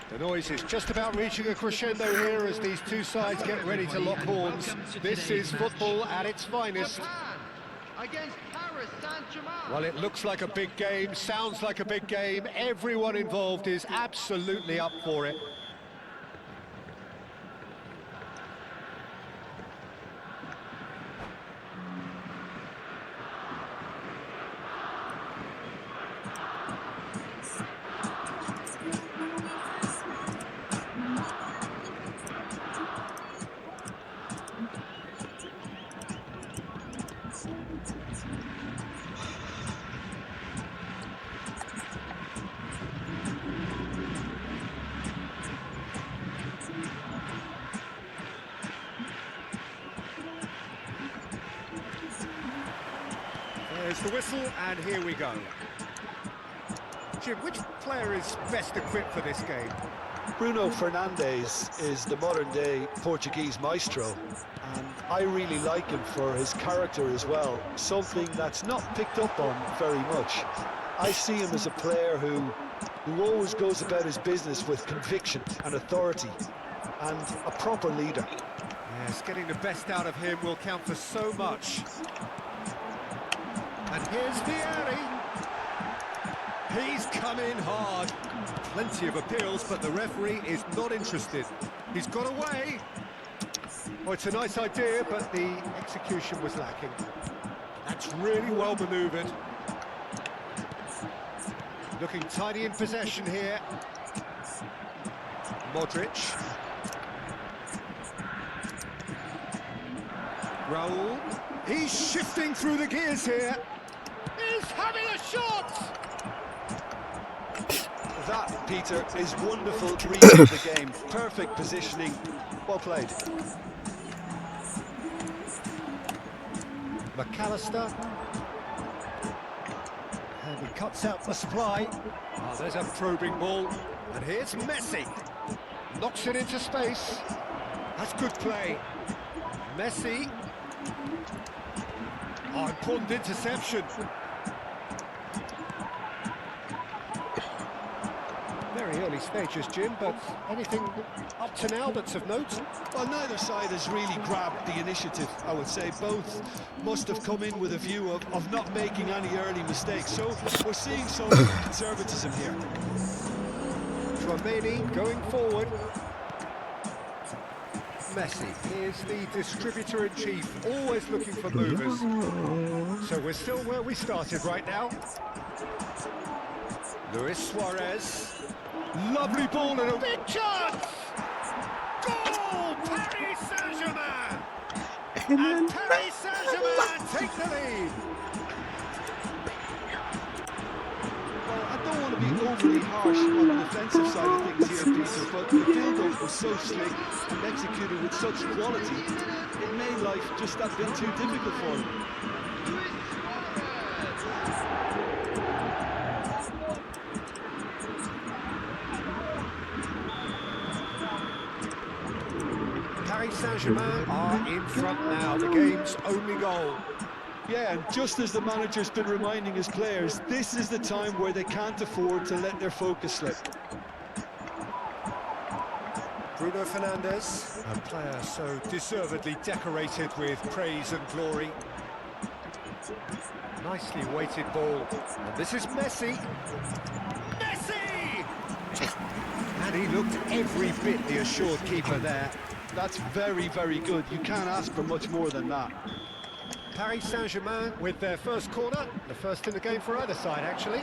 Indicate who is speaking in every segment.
Speaker 1: The noise is just about reaching a crescendo here as these two sides get ready to lock horns. This is football at its finest.
Speaker 2: Against Paris Saint-Germain.
Speaker 1: Well, it looks like a big game, sounds like a big game. Everyone involved is absolutely up for it. There's the whistle, and here we go. Jim, which player is best equipped for this game?
Speaker 3: Bruno Fernandes is the modern-day Portuguese maestro, and I really like him for his character as well, something that's not picked up on very much. I see him as a player who always goes about his business with conviction and authority, and a proper leader.
Speaker 1: Yes, getting the best out of him will count for so much. And here's Vieri. He's come in hard. Plenty of appeals, but the referee is not interested. He's got away. Oh, it's a nice idea, but the execution was lacking. That's really well manoeuvred. Looking tidy in possession here. Modric. Raul. He's shifting through the gears here. He's having a shot!
Speaker 3: That, Peter, is wonderful reading of the game. Perfect positioning. Well played.
Speaker 1: McAllister. And he cuts out the supply. Oh, there's a probing ball. And here's Messi. Knocks it into space. That's good play. Messi. Oh, important interception. Very early stages, Jim, but anything up to now that's of note?
Speaker 3: Well, neither side has really grabbed the initiative, I would say. Both must have come in with a view of not making any early mistakes. So we're seeing some conservatism here.
Speaker 1: Tchouaméni going forward. Messi is the distributor-in-chief, always looking for movers. So we're still where we started right now. Luis Suarez. Lovely ball and a big chance! Goal! Paris Saint-Germain! And Paris Saint-Germain take the lead!
Speaker 3: Well, I don't want to be overly harsh on the defensive side of things here, Peter, but the build-up was so slick and executed with such quality, it made life just that bit too difficult for them.
Speaker 1: Paris Saint-Germain are in front now, the game's only goal.
Speaker 3: Yeah, and just as the manager's been reminding his players, this is the time where they can't afford to let their focus slip.
Speaker 1: Bruno Fernandes, a player so deservedly decorated with praise and glory. Nicely weighted ball. And this is Messi. Messi! And he looked every bit the assured keeper there.
Speaker 3: That's very, very good. You can't ask for much more than that.
Speaker 1: Paris Saint-Germain with their first corner, the first in the game for either side, actually.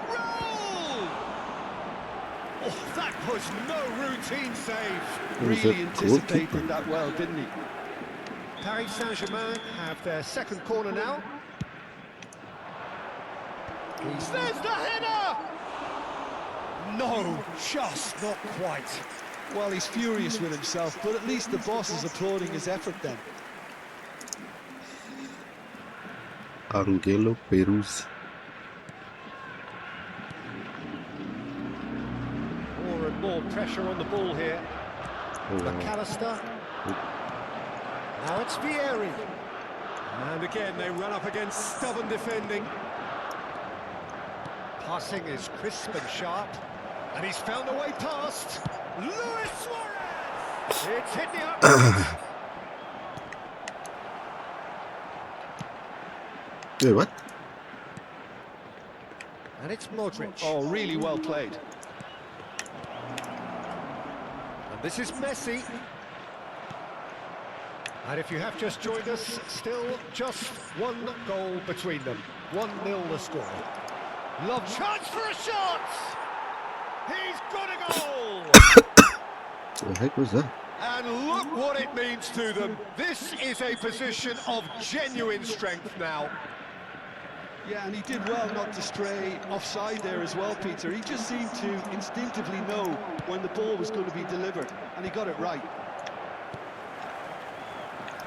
Speaker 1: Roll! Oh, that was no routine save.
Speaker 3: Really anticipated that well, didn't he?
Speaker 1: Paris Saint-Germain have their second corner now. There's the header! No, just not quite.
Speaker 3: Well, he's furious with himself, but at least the boss is applauding his effort then.
Speaker 4: Angelo Perus.
Speaker 1: pressure on the ball here. McAllister. Now it's Vieri. And again, they run up against stubborn defending. Passing is crisp and sharp. And he's found a way past. Luis Suarez! It's hit the upright.
Speaker 4: Wait, what?
Speaker 1: And it's Modric.
Speaker 3: Oh, really well played.
Speaker 1: And this is Messi. And if you have just joined us, still just one goal between them. 1-0 the score. Love chance for a shot! He's got a goal!
Speaker 4: What the heck was that?
Speaker 1: And look what it means to them. This is a position of genuine strength now.
Speaker 3: Yeah, and he did well not to stray offside there as well, Peter. He just seemed to instinctively know when the ball was going to be delivered, and he got it right.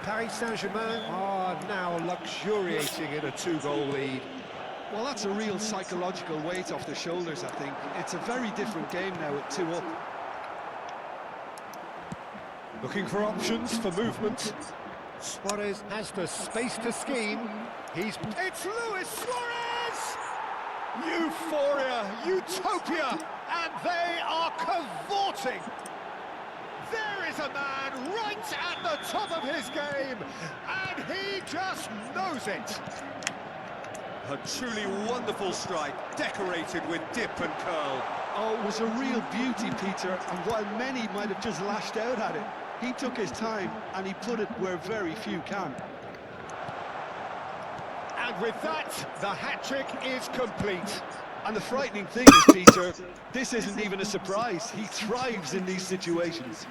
Speaker 1: Paris Saint-Germain are now luxuriating in a 2-goal lead.
Speaker 3: Well, that's a real psychological weight off their shoulders, I think. It's a very different game now at 2 up.
Speaker 1: Looking for options for movement. Suarez has the space to scheme. It's Luis Suarez! Euphoria, utopia, and they are cavorting. There is a man right at the top of his game, and he just knows it. A truly wonderful strike, decorated with dip and curl.
Speaker 3: Oh, it was a real beauty, Peter, and while many might have just lashed out at it, he took his time and he put it where very few can.
Speaker 1: And with that, the hat-trick is complete.
Speaker 3: And the frightening thing is, Peter, this isn't even a surprise. He thrives in these situations.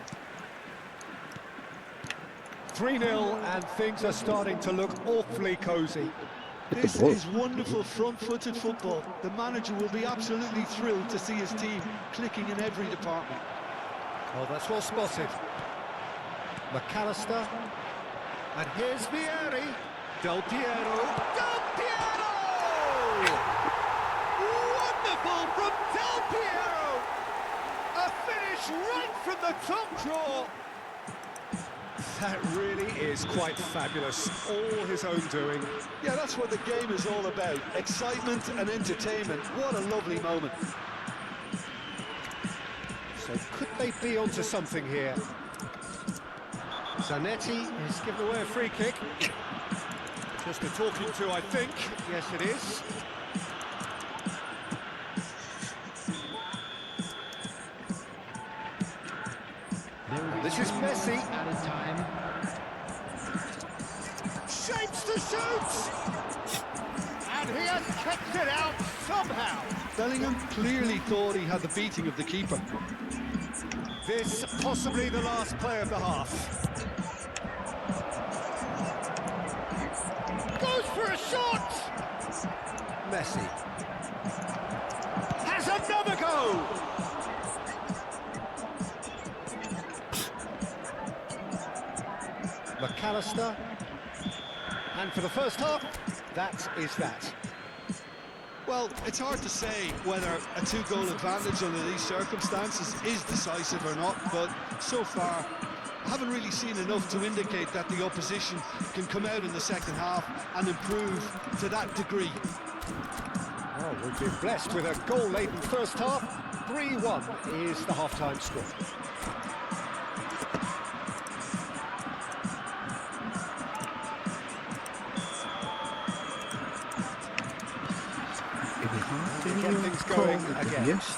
Speaker 1: 3-0, and things are starting to look awfully cosy.
Speaker 3: This is wonderful front-footed football. The manager will be absolutely thrilled to see his team clicking in every department.
Speaker 1: Oh, that's well spotted. McAllister. And here's Vieri. Del Piero. Del Piero! Wonderful from Del Piero! A finish right from the top draw. That really is quite fabulous. All his own doing.
Speaker 3: Yeah, that's what the game is all about. Excitement and entertainment. What a lovely moment.
Speaker 1: So could they be onto something here? Zanetti is given away a free kick. Just a talking to, I think. Yes, it is. And this is Messi.
Speaker 2: Out of time.
Speaker 1: Shapes to shoot! And he has kept it out somehow.
Speaker 3: Bellingham clearly thought he had the beating of the keeper.
Speaker 1: This possibly the last play of the half. Goes for a shot! Messi has another go! McAllister, and for the first half, that is that.
Speaker 3: Well, it's hard to say whether a 2-goal advantage under these circumstances is decisive or not, but so far I haven't really seen enough to indicate that the opposition can come out in the second half and improve to that degree.
Speaker 1: Well, we've been blessed with a goal-laden first half. 3-1 is the half-time score. Get things going again.
Speaker 4: Yes,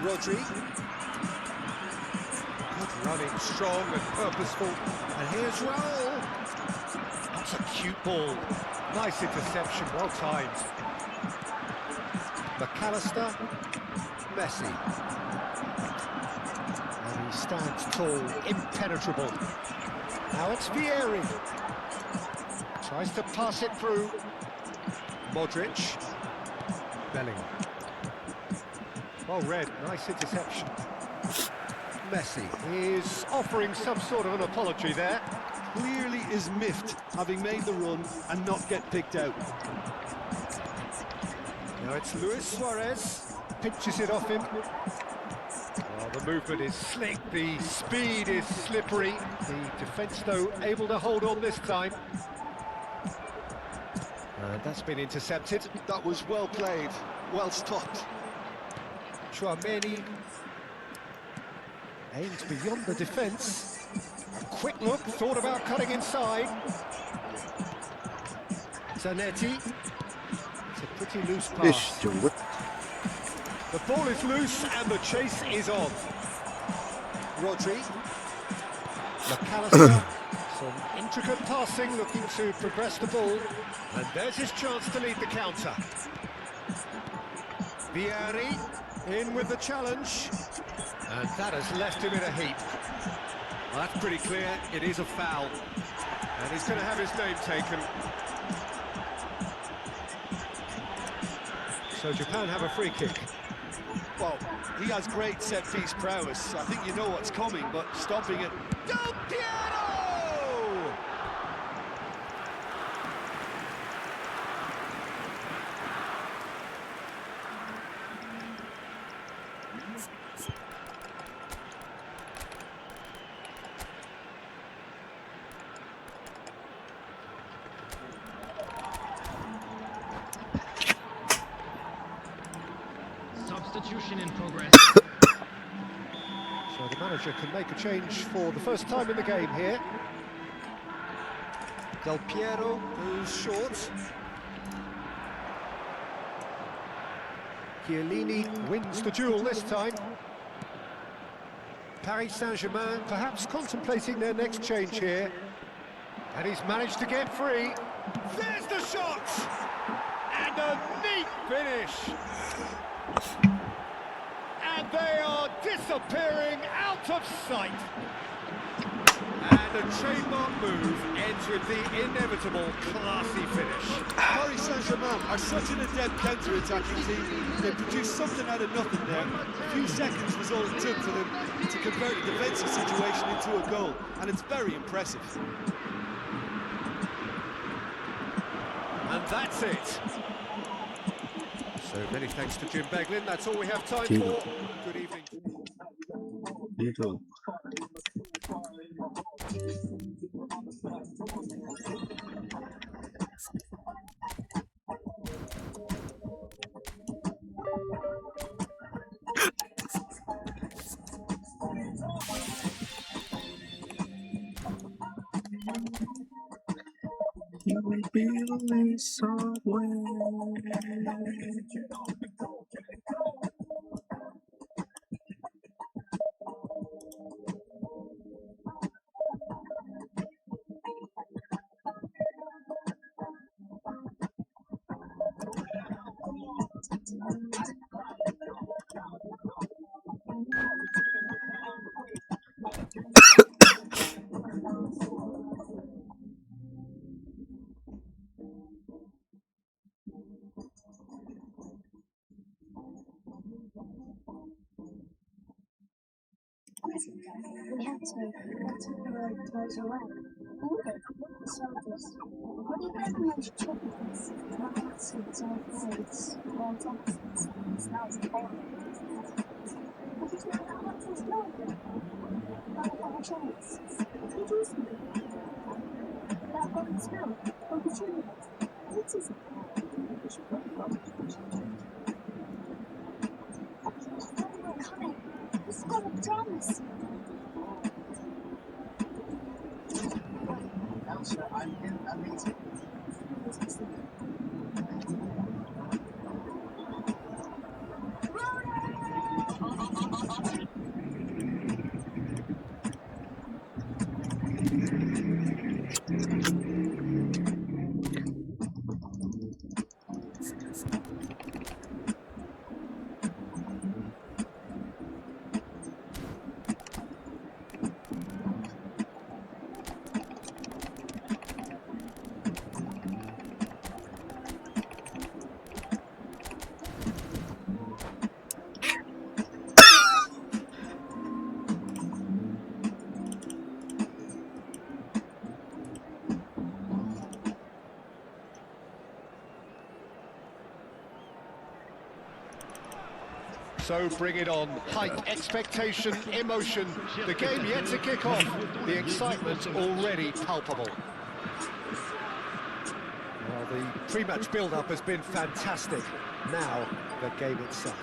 Speaker 1: Rodri. Good running, strong and purposeful. And here's Raul. That's a cute ball. Nice interception, well timed. McAllister. Messi. And he stands tall, impenetrable. Now it's Vieri. Tries to pass it through. Modric. Bellingham. Well read, nice interception. Messi is offering some sort of an apology there.
Speaker 3: Clearly is miffed, having made the run and not get picked out.
Speaker 1: Now it's Luis Suarez. pinches it off him. Well, the movement is slick, the speed is slippery. The defence, though, able to hold on this time. And that's been intercepted.
Speaker 3: That was well played, well stopped.
Speaker 1: Chouameni aimed beyond the defence. A quick look, thought about cutting inside. Zanetti. It's a pretty loose pass.
Speaker 4: ايش جوت؟
Speaker 1: The ball is loose and the chase is on. Rodri. McAllister. Some intricate passing, looking to progress the ball. And there's his chance to lead the counter. Vieri in with the challenge. And that has left him in a heap. Well, that's pretty clear, it is a foul. And he's going to have his name taken. So Japan have a free kick.
Speaker 3: Well, he has great set-piece prowess. I think you know what's coming, but stopping it... Del Piero!
Speaker 2: Substitution in progress.
Speaker 1: So the manager can make a change for the first time in the game here. Del Piero goes short. Chiellini wins the duel this time. Paris Saint-Germain perhaps contemplating their next change here. And he's managed to get free. There's the shot! And a neat finish! And they are disappearing out of sight. And a trademark move ends with the inevitable classy finish.
Speaker 3: Paris Saint-Germain are such an adept counter-attacking team. They produced something out of nothing there. A few seconds was all it took for them to convert a defensive situation into a goal, and it's very impressive.
Speaker 1: And that's it. So many thanks to Jim Beglin. That's all we have time
Speaker 4: Tino.
Speaker 1: for. Good evening.
Speaker 4: Tino. You will be lonely somewhere.
Speaker 5: We have to close away. Soldiers. What do you recommend chickens? Nonsense or birds or taxes. It's not boring. But it's not how much is longer. Not a chance. It is me. That one is no opportunity. It isn't. We're coming. It's got a promise.
Speaker 6: Elsa, I'm in a meeting.
Speaker 1: So bring it on. Hype, expectation, emotion. The game yet to kick off. The excitement already palpable. Well, the pre-match build-up has been fantastic. Now, the game itself.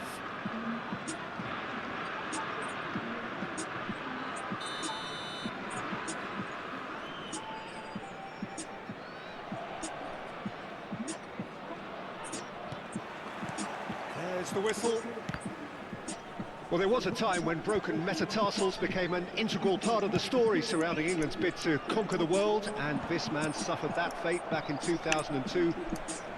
Speaker 1: There's the whistle. Well, there was a time when broken metatarsals became an integral part of the story surrounding England's bid to conquer the world, and this man suffered that fate back in 2002,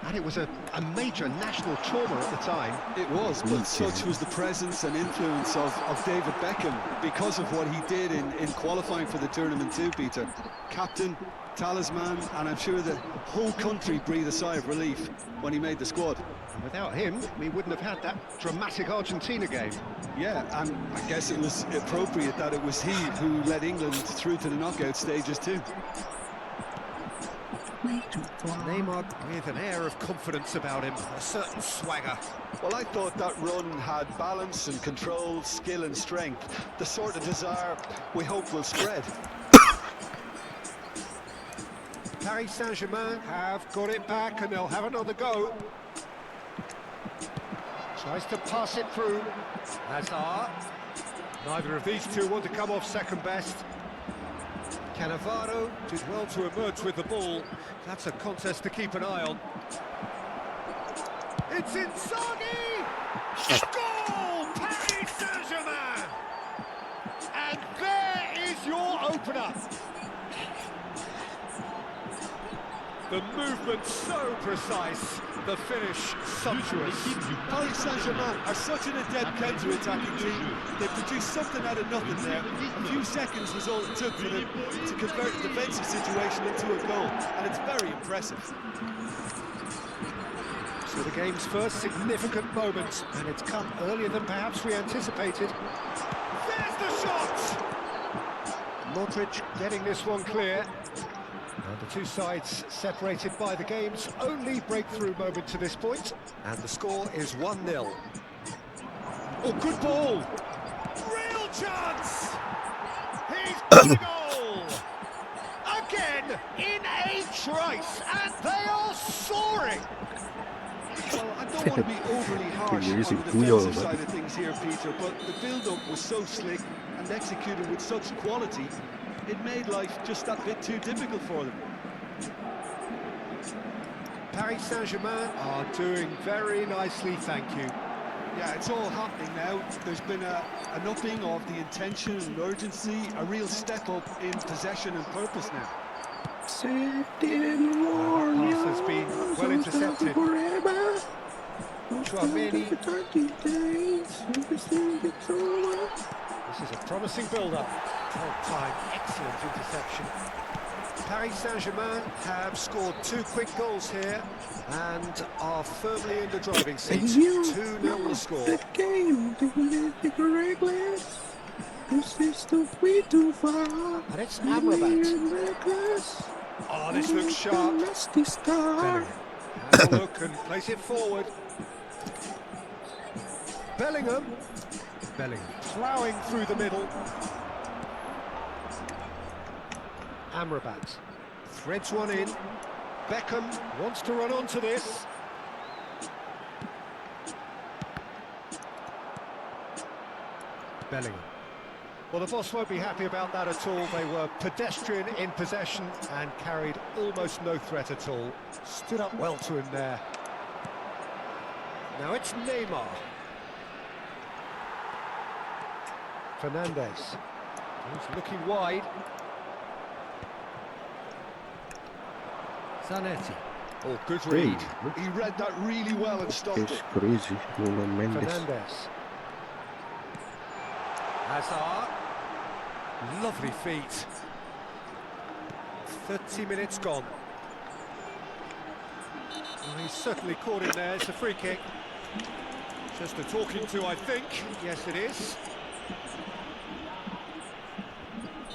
Speaker 1: and it was a major national trauma at the time.
Speaker 3: It was, but such was the presence and influence of David Beckham because of what he did in qualifying for the tournament too, Peter. Captain, talisman, and I'm sure the whole country breathed a sigh of relief when he made the squad.
Speaker 1: And without him, we wouldn't have had that dramatic Argentina game.
Speaker 3: Yeah, and I guess it was appropriate that it was he who led England through to the knockout stages too.
Speaker 1: Neymar with an air of confidence about him, a certain swagger.
Speaker 3: Well, I thought that run had balance and control, skill and strength, the sort of desire we hope will spread.
Speaker 1: Paris Saint-Germain have got it back and they'll have another go. Tries to pass it through. Hazard. Neither of these two want to come off second best. Cannavaro did well to emerge with the ball. That's a contest to keep an eye on. It's Inzaghi! Goal! Paris Saint-Germain! And there is your opener. The movement so precise, the finish sumptuous.
Speaker 3: Paris Saint-Germain are such an adept counter-attacking team. They produced something out of nothing there. A few seconds was all it took for them to convert a defensive situation into a goal, and it's very impressive.
Speaker 1: So the game's first significant moment, and it's come earlier than perhaps we anticipated. There's the shot! Modric getting this one clear. And the two sides separated by the game's only breakthrough moment to this point, and the score is 1-0. Oh, good ball! Real chance! He's got a goal! Again, in a trice, and they are soaring!
Speaker 3: Well, I don't want to be overly harsh on the defensive side of things here, Peter, but the build-up was so slick and executed with such quality, it made life just that bit too difficult for them.
Speaker 1: Paris Saint-Germain are doing very nicely, thank you.
Speaker 3: Yeah, it's all happening now. There's been an upping of the intention and urgency, a real step up in possession and purpose now.
Speaker 1: The pass has been well intercepted. Chouameni. This is a promising build-up. Well-timed, excellent interception. Paris Saint-Germain have scored 2 quick goals here and are firmly in the driving seat. 2-0 the score.
Speaker 4: The game,
Speaker 1: And it's Amrabat. Oh, this looks sharp. Bellingham. Have a look and place it forward. Bellingham ploughing through the middle. Amrabat threads one in. Beckham wants to run onto this. Bellingham. Well, the boss won't be happy about that at all. They were pedestrian in possession and carried almost no threat at all. Stood up well to him there. Now it's Neymar. Fernandes. He's looking wide. Zanetti. Oh, good read.
Speaker 3: He read that really well and stopped
Speaker 4: It's
Speaker 3: it.
Speaker 4: crazy, Nuno Mendes.
Speaker 1: Fernandes. Hazard. Lovely feet. 30 minutes gone. Well, he's certainly caught him there. It's a free kick. Just a talking to, I think. Yes, it is.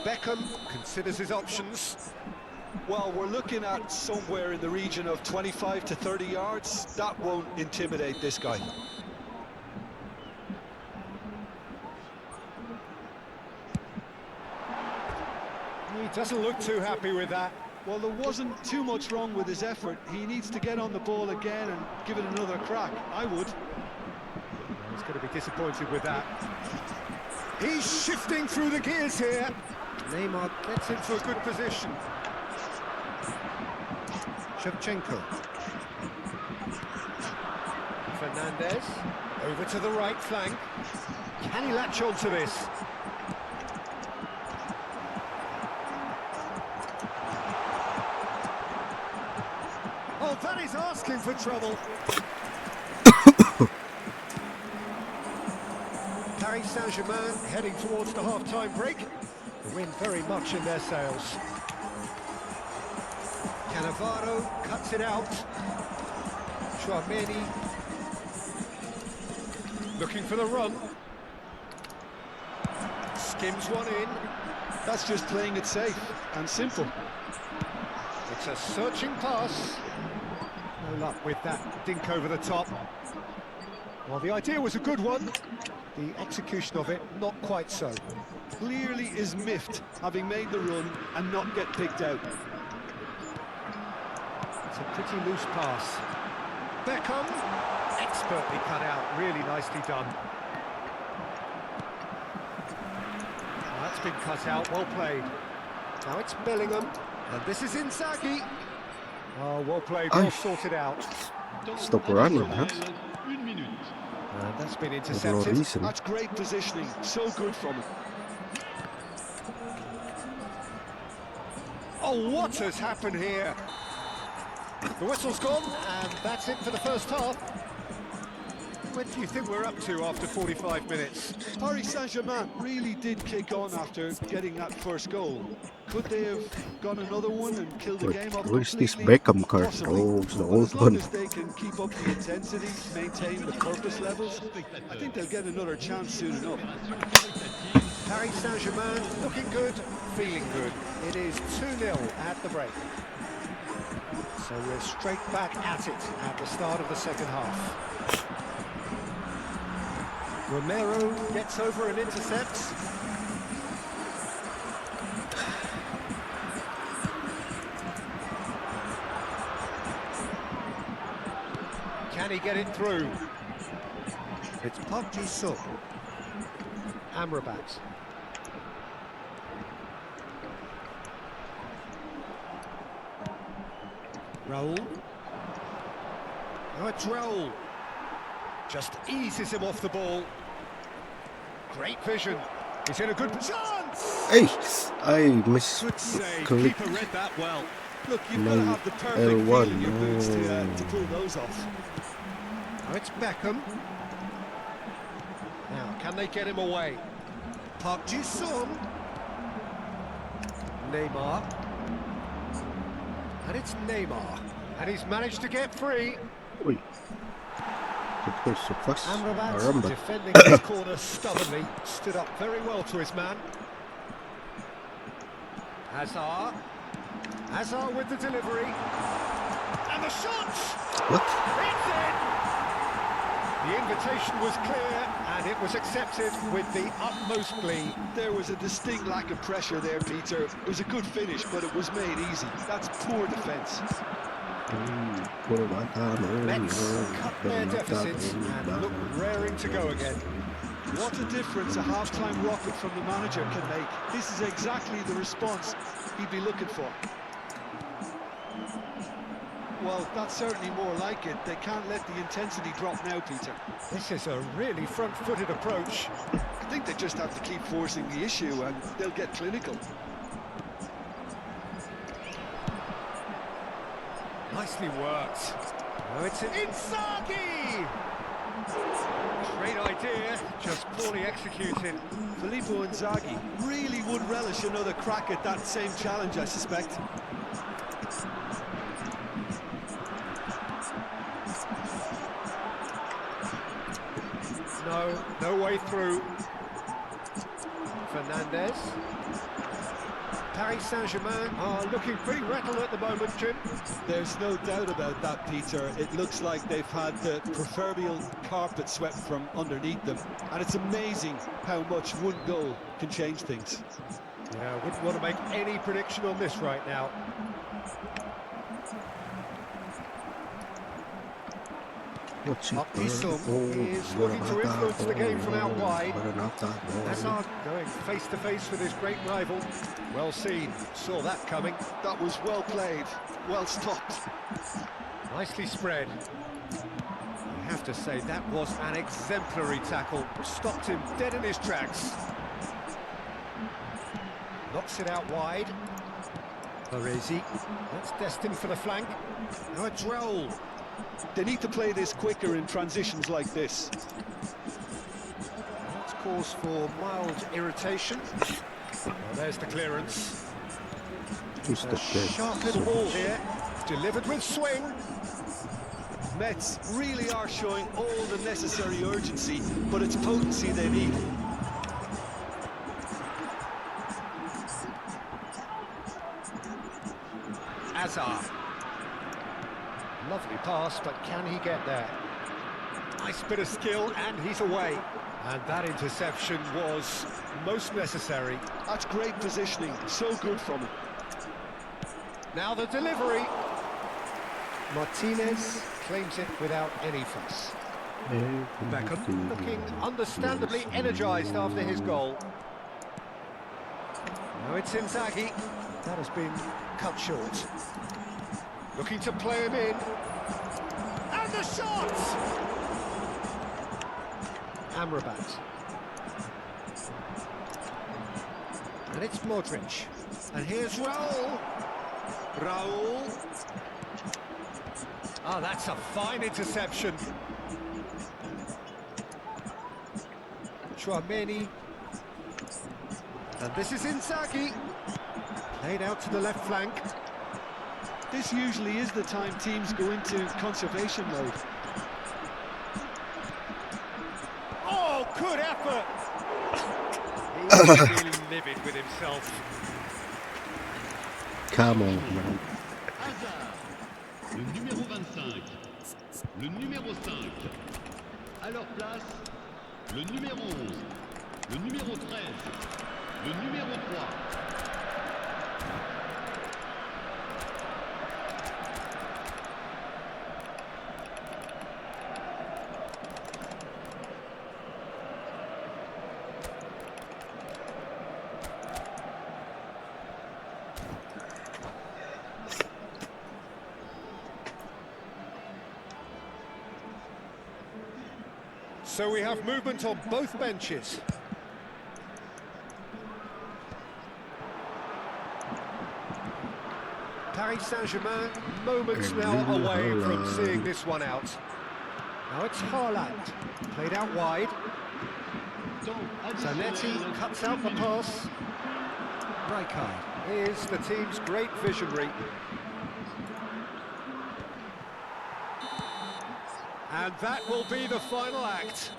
Speaker 1: Beckham considers his options.
Speaker 3: Well, we're looking at somewhere in the region of 25 to 30 yards. That won't intimidate this guy.
Speaker 1: He doesn't look too happy with that.
Speaker 3: Well, there wasn't too much wrong with his effort. He needs to get on the ball again and give it another crack. I would.
Speaker 1: He's going to be disappointed with that. He's shifting through the gears here. Neymar gets into a good position. Shevchenko. Fernandez. Over to the right flank. Can he latch on to this? Oh, that is asking for trouble. Paris Saint-Germain heading towards the half-time break. The wind very much in their sails. Cannavaro cuts it out. Chouameni looking for the run. Skims one in.
Speaker 3: That's just playing it safe and simple.
Speaker 1: It's a searching pass. No luck with that dink over the top. Well, the idea was a good one. The execution of it, not quite so.
Speaker 3: Clearly is miffed, having made the run and not get picked out.
Speaker 1: It's a pretty loose pass. Beckham, expertly cut out, really nicely done. That's been cut out, well played. Now it's Bellingham, and this is Inzaghi. Oh, well played, well sorted out.
Speaker 4: Stop running, huh?
Speaker 1: And that's been
Speaker 4: For no
Speaker 1: intercepted.
Speaker 4: reason.
Speaker 3: That's great positioning, so good from him.
Speaker 1: Oh, what has happened here? The whistle's gone, and that's it for the first half. What do you think we're up to after 45 minutes?
Speaker 3: Paris Saint-Germain really did kick on after getting that first goal. Could they have gone another one and killed the game off
Speaker 4: Where's this
Speaker 3: completely?
Speaker 4: Beckham card?
Speaker 3: Possibly.
Speaker 4: Oh, it's the
Speaker 3: But
Speaker 4: old
Speaker 3: as long
Speaker 4: one.
Speaker 3: as they can keep up the intensity, maintain the purpose levels, I think they'll get another chance soon enough.
Speaker 1: Paris Saint-Germain looking good, feeling good. It is 2-0 at the break. So we're straight back at it at the start of the second half. Romero gets over and intercepts. Can he get it through? It's Park Ji-sung. Amrabat. Raul. Now it's Raul. Just eases him off the ball. Great vision. He's in a good chance.
Speaker 4: Hey, I
Speaker 1: Good save.
Speaker 4: misclicked.
Speaker 1: Keeper read that well.
Speaker 3: Look, you've got to have the perfect
Speaker 4: L1,
Speaker 3: feel in your boots to
Speaker 4: no.
Speaker 3: pull those off.
Speaker 1: Now it's Beckham. Now, can they get him away? Park Ji-sung. Neymar. And it's Neymar. And he's managed to get free.
Speaker 4: Oi. That goes so fast.
Speaker 1: Amrabat
Speaker 4: Caramba.
Speaker 1: defending his corner stubbornly. Stood up very well to his man. Hazard. Hazard with the delivery. And the shot!
Speaker 4: What?
Speaker 1: It's in! The invitation was clear and it was accepted with the utmost glee.
Speaker 3: There was a distinct lack of pressure there, Peter. It was a good finish, but it was made easy. That's poor defence.
Speaker 1: Mets cut their deficits and look raring to go again.
Speaker 3: What a difference a half-time rocket from the manager can make. This is exactly the response he'd be looking for. Well, that's certainly more like it. They can't let the intensity drop now, Peter.
Speaker 1: This is a really front-footed approach.
Speaker 3: I think they just have to keep forcing the issue and they'll get clinical.
Speaker 1: Nicely worked. Oh, it's Inzaghi! Great idea, just poorly executed.
Speaker 3: Filippo Inzaghi really would relish another crack at that same challenge, I suspect.
Speaker 1: No way through. Fernandez. Paris Saint-Germain are looking pretty rattled at the moment, Jim.
Speaker 3: There's no doubt about that, Peter. It looks like they've had the proverbial carpet swept from underneath them. And it's amazing how much one goal can change things.
Speaker 1: Yeah, wouldn't want to make any prediction on this right now.
Speaker 4: What's it?
Speaker 1: Park Ji-sung is looking to influence the game from out wide. Hazard going face to face with his great rival. Well seen, saw that coming.
Speaker 3: That was well played, well stopped.
Speaker 1: Nicely spread. I have to say that was an exemplary tackle. Stopped him dead in his tracks. Knocks it out wide. Baresi. That's destined for the flank. Now it's Raul.
Speaker 3: They need to play this quicker in transitions like this.
Speaker 1: That's cause for mild irritation. Well, there's the clearance.
Speaker 4: Just
Speaker 1: A
Speaker 4: the
Speaker 1: sharp little ball here. Delivered with swing.
Speaker 3: Mets really are showing all the necessary urgency, but it's potency they need.
Speaker 1: Hazard. Lovely pass, but can he get there? Nice bit of skill, and he's away. And that interception was most necessary.
Speaker 3: That's great positioning, so good from him.
Speaker 1: Now the delivery. Martinez claims it without any fuss. Beckham looking understandably energised after his goal. Now it's Inzaghi. That has been cut short. Looking to play him in. And the shot! Amrabat. And it's Modric. And here's Raul. Raul. Ah, that's a fine interception. Chouameni. And this is Inzaghi. Played out to the left flank.
Speaker 3: This usually is the time teams go into conservation mode.
Speaker 1: Oh, good effort! He's really livid with himself.
Speaker 4: Come on, man.
Speaker 2: Hazard, le numéro 25, le numéro 5. À leur place, le numéro 11, le numéro 13, le numéro 3.
Speaker 1: So we have movement on both benches. Paris Saint-Germain moments now away from seeing this one out. Now it's Haaland, played out wide. Zanetti cuts out the pass. Rijkaard is the team's great visionary. And that will be the final act.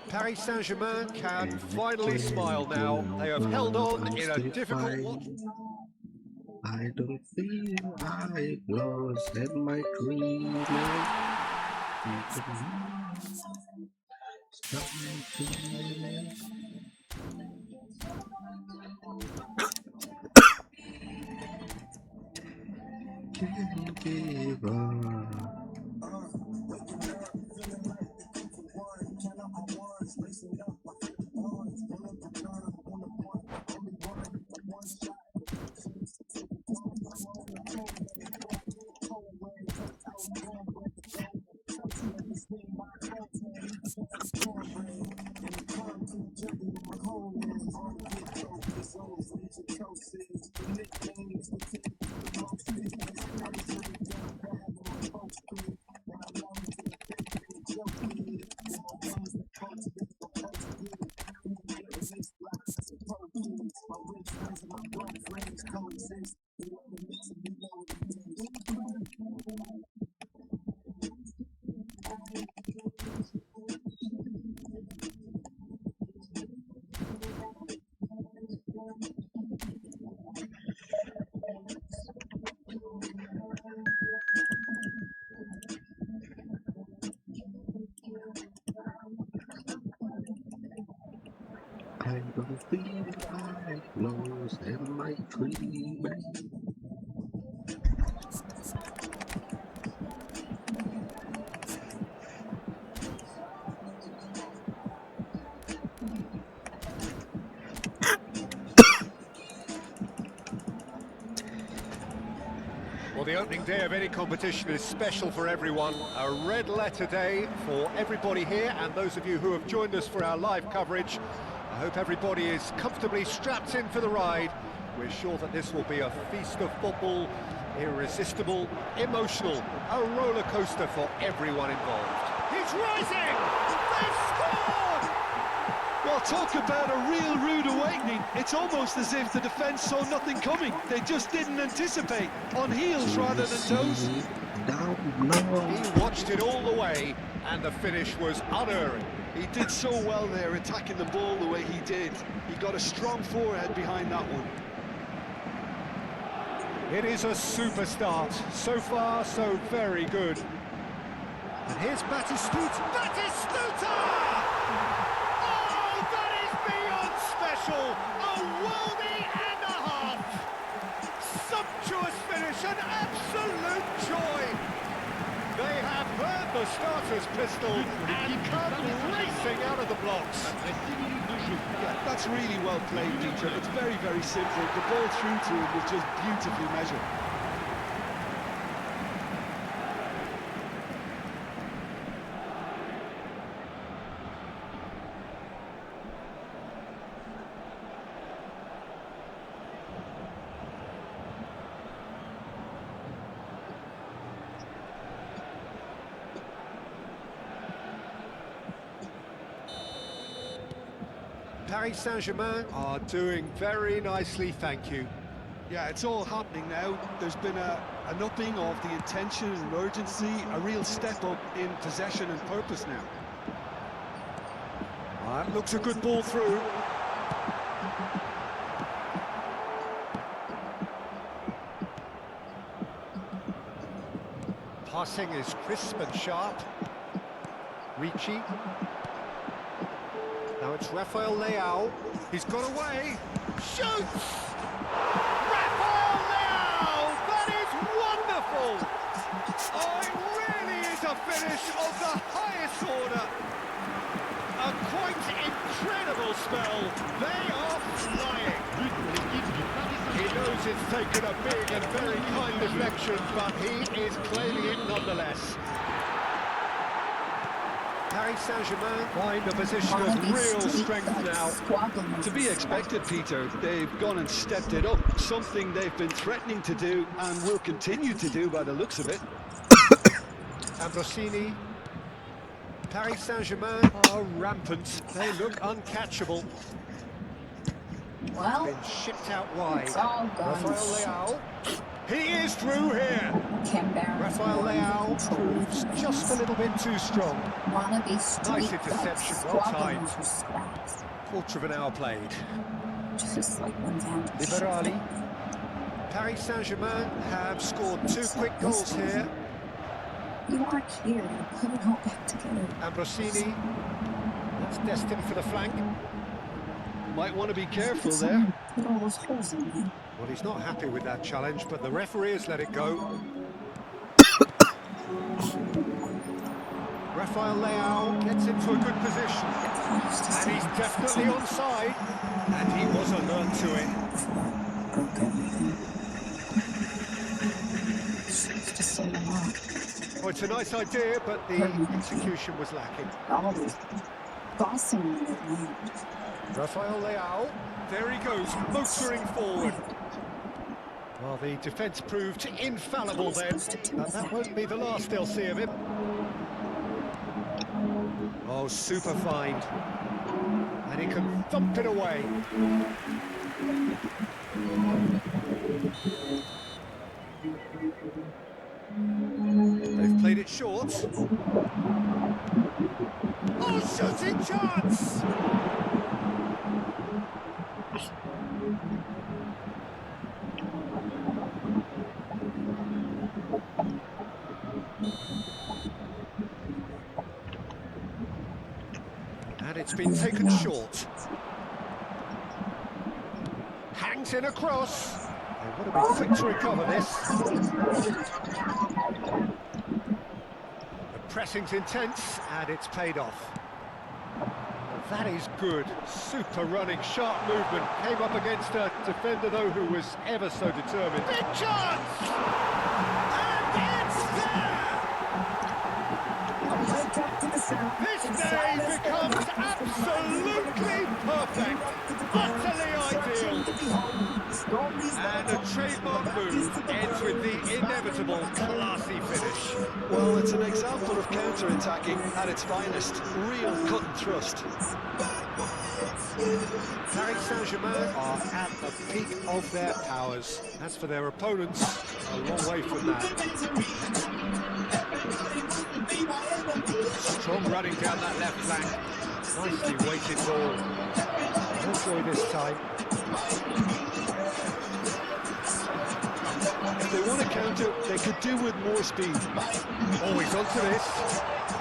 Speaker 1: Paris Saint-Germain can finally smile now. They have held on in a difficult one.
Speaker 4: I don't feel I lost in my dream. Can't give up. I don't feel I lost in my dream.
Speaker 1: Well, the opening day of any competition is special for everyone. A red letter day for everybody here and those of you who have joined us for our live coverage. I hope everybody is comfortably strapped in for the ride. We're sure that this will be a feast of football, irresistible, emotional, a roller coaster for everyone involved. He's rising! They've scored!
Speaker 3: Well, talk about a real rude awakening. It's almost as if the defence saw nothing coming. They just didn't anticipate. On heels rather than toes.
Speaker 4: Down low.
Speaker 1: He watched it all the way, and the finish was unerring.
Speaker 3: He did so well there, attacking the ball the way he did. He got a strong forehead behind that one.
Speaker 1: It is a super start. So far, so very good. And here's Batistuta. Batistuta! Oh, that is beyond special! A worldie and a half! Sumptuous finish, an absolute joy! They have heard the starter's pistol and come racing out of the blocks.
Speaker 2: Après 6 minutes de jeu.
Speaker 3: Yeah, that's really well played, Peter. It's very, very simple. The ball through to him was just beautifully measured.
Speaker 1: Paris Saint-Germain are doing very nicely, thank you.
Speaker 3: Yeah, it's all happening now. There's been an upping of the intention and urgency, a real step up in possession and purpose now.
Speaker 1: That looks a good ball through. Passing is crisp and sharp. Ricci. Now it's Rafael Leao. He's got away. Shoots! Rafael Leao! That is wonderful! Oh, it really is a finish of the highest order. A quite incredible spell. They are flying.
Speaker 2: But pour l'équipe du Paris
Speaker 1: He
Speaker 2: Saint-Germain.
Speaker 1: knows it's taken a big and very kind deflection, but he is claiming it nonetheless. Paris Saint-Germain find a position of real strength now.
Speaker 3: To be expected, Peter. They've gone and stepped it up, something they've been threatening to do and will continue to do by the looks of it.
Speaker 1: Ambrosini. Paris Saint-Germain are rampant. They look uncatchable.
Speaker 5: Well,
Speaker 1: Been shipped out wide.
Speaker 5: it's all gone
Speaker 1: Rafael
Speaker 5: to shit.
Speaker 1: Leao. He is through here.
Speaker 5: Can Baron
Speaker 1: Rafael Leao proves just a little bit too strong.
Speaker 5: Wanna be street
Speaker 1: Nice interception,
Speaker 5: fights,
Speaker 1: well
Speaker 5: squabbling
Speaker 1: timed.
Speaker 5: over scraps.
Speaker 1: Quarter of an hour played.
Speaker 5: Just like when Van
Speaker 1: Liberali. Paris Saint-Germain have scored 2 quick goals here.
Speaker 5: You are here to put it all back together.
Speaker 1: Ambrosini. That's destined for the flank.
Speaker 3: Might want to be careful there.
Speaker 5: Put all those holes in there.
Speaker 1: Well, he's not happy with that challenge, but the referee has let it go. Rafael Leao gets into a good position. And he's definitely onside. And he was alert to it.
Speaker 5: Broke everything. It's just so long.
Speaker 1: Well, it's a nice idea, but the execution was lacking.
Speaker 5: Always bossing me around.
Speaker 1: Rafael Leao, there he goes, motoring forward. Well, the defence proved infallible then, but that won't be the last they'll see of him. Oh, super find. And he can thump it away. They've played it short. Oh, shooting chance! And it's been taken short. Hangs in across. They've got to be quick to recover this. The pressing's intense, and it's paid off. That is good. Super running, sharp movement. Came up against a defender, though, who was ever so determined. Big chance! And it's there! This day becomes absolutely perfect. Utterly ideal. And a trademark move ends with the inevitable classy finish.
Speaker 3: Well, it's an example of counter-attacking at its finest. Real cut and thrust.
Speaker 1: Paris Saint-Germain are at the peak of their powers. As for their opponents, a long way from that. Strong running down that left flank. Nicely weighted ball. No joy this time.
Speaker 3: If they want to counter, they could do with more speed.
Speaker 1: Always onto this.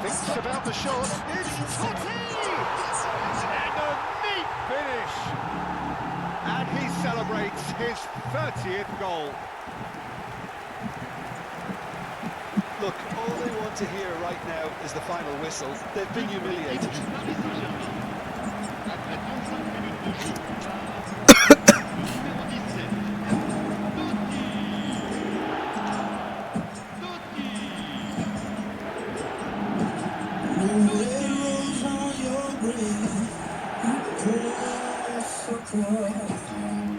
Speaker 1: Thinks about the shot. It's Totti! And a neat finish. And he celebrates his 30th goal.
Speaker 3: Look, all they want to hear right now is the final whistle. They've been humiliated.
Speaker 2: Paris Saint-Germain. Après 35 minutes de jeu, le numéro 17,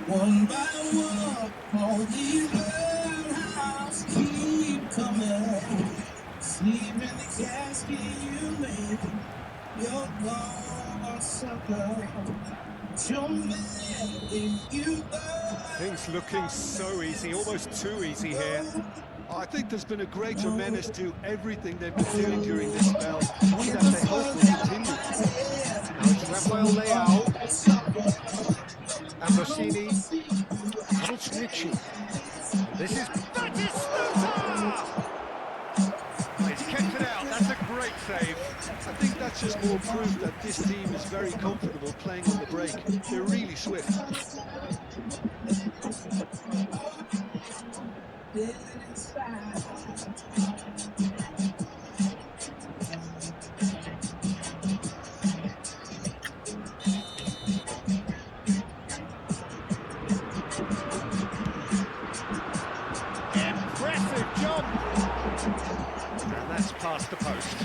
Speaker 7: One by one, all these birdhouse keep coming. Sleep in the casket you made. You're gone, sucker. Show me if you
Speaker 1: Things looking so easy, almost too easy here.
Speaker 3: I think there's been a greater menace to everything they've been doing during this spell. One that they hope will continue.
Speaker 1: Now it's Rafael Leao. Ambrosini. And it's Ricci. This is Batistuta! He's kept it out, that's a great save.
Speaker 3: I think that's just more proof that this team is very comfortable playing on the break. They're really swift.
Speaker 1: Impressive jump! And that's past the post.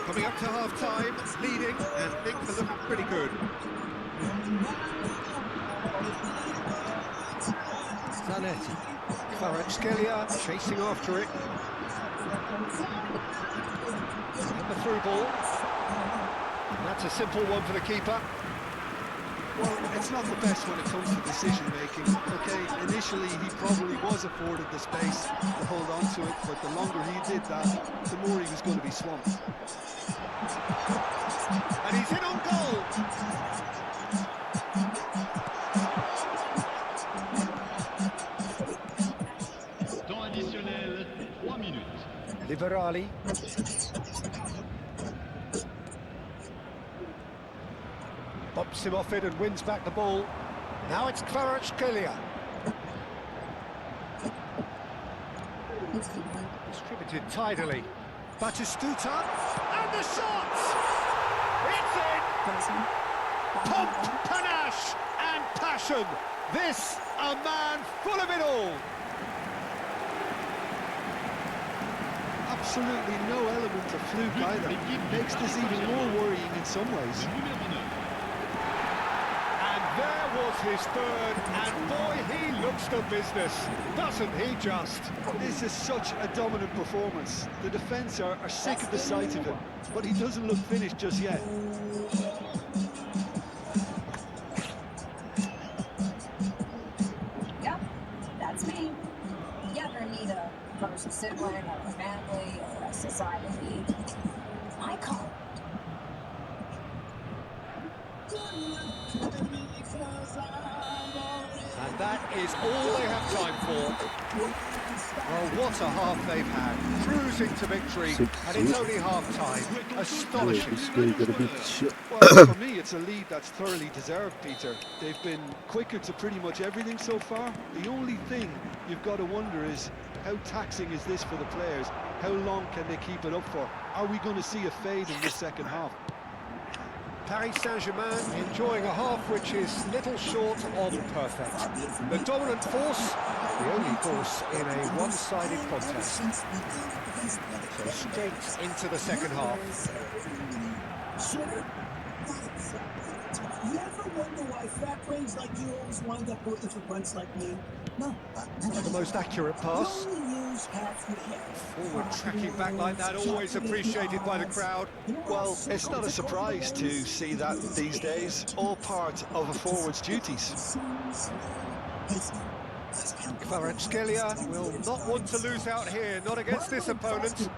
Speaker 1: Coming up to half-time, leading, and things are looking pretty good. Zanetti. Kvaratskhelia chasing after it. And the through ball. And that's a simple one for the keeper.
Speaker 3: Well, it's not the best when it comes to decision-making. Okay, initially he probably was afforded the space to hold on to it, but the longer he did that, the more he was going to be swamped.
Speaker 1: And he's in on goal!
Speaker 2: temps additionnel, 3 minutes.
Speaker 1: Liberali. Bops him off it and wins back the ball. Now it's Kvaratskhelia. Distributed tidily. Batistuta. And the shot! It's in! Pomp, panache and passion. This, a man full of it all.
Speaker 3: Absolutely no element of fluke either. Makes this even more worrying in some ways.
Speaker 2: Le numéro 9.
Speaker 1: And there was his third, and boy, he looks the business, doesn't he just?
Speaker 3: This is such a dominant performance. The defence are sick of the sight of him, but he doesn't look finished just yet.
Speaker 5: Yep, that's me. You ever need a close sibling or a family or a society? I call it.
Speaker 1: And that is all they have time for. Well, what a half they've had. Cruising to victory, and it's only half-time. Astonishing.
Speaker 4: This guy got a bit shit.
Speaker 3: Well, for me, it's a lead that's thoroughly deserved, Peter. They've been quicker to pretty much everything so far. The only thing you've got to wonder is, how taxing is this for the players? How long can they keep it up for? Are we going to see a fade in this second half?
Speaker 1: Paris Saint-Germain enjoying a half which is little short of perfect. The dominant force, the only force in a one-sided contest. So straight into the second half.
Speaker 7: You ever wonder why fat brains like you always wind up working for brunch like me? No.
Speaker 1: The most accurate pass.
Speaker 7: You only use half your head.
Speaker 1: Forward tracking back like that, always appreciated by the crowd.
Speaker 3: Well, it's not a surprise to see that these days. All part of a forward's duties.
Speaker 1: Kvaratskhelia will not want to lose out here, not against this opponent.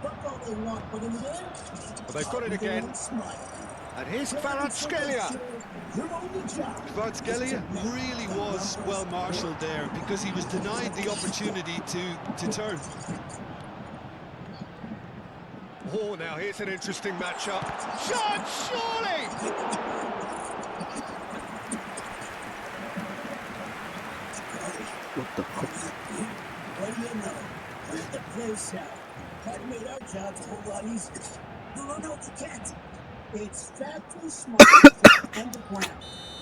Speaker 1: But they've got it again. And here's Kvaratskhelia.
Speaker 3: Kvaratskhelia really was well marshalled there because he was denied the opportunity to turn.
Speaker 1: Oh, now here's an interesting matchup. Shot, surely!
Speaker 4: What the fuck?
Speaker 7: What do you know? Let the place out. That made our jobs a whole lot easier. No, you can't. It's factory smart underground.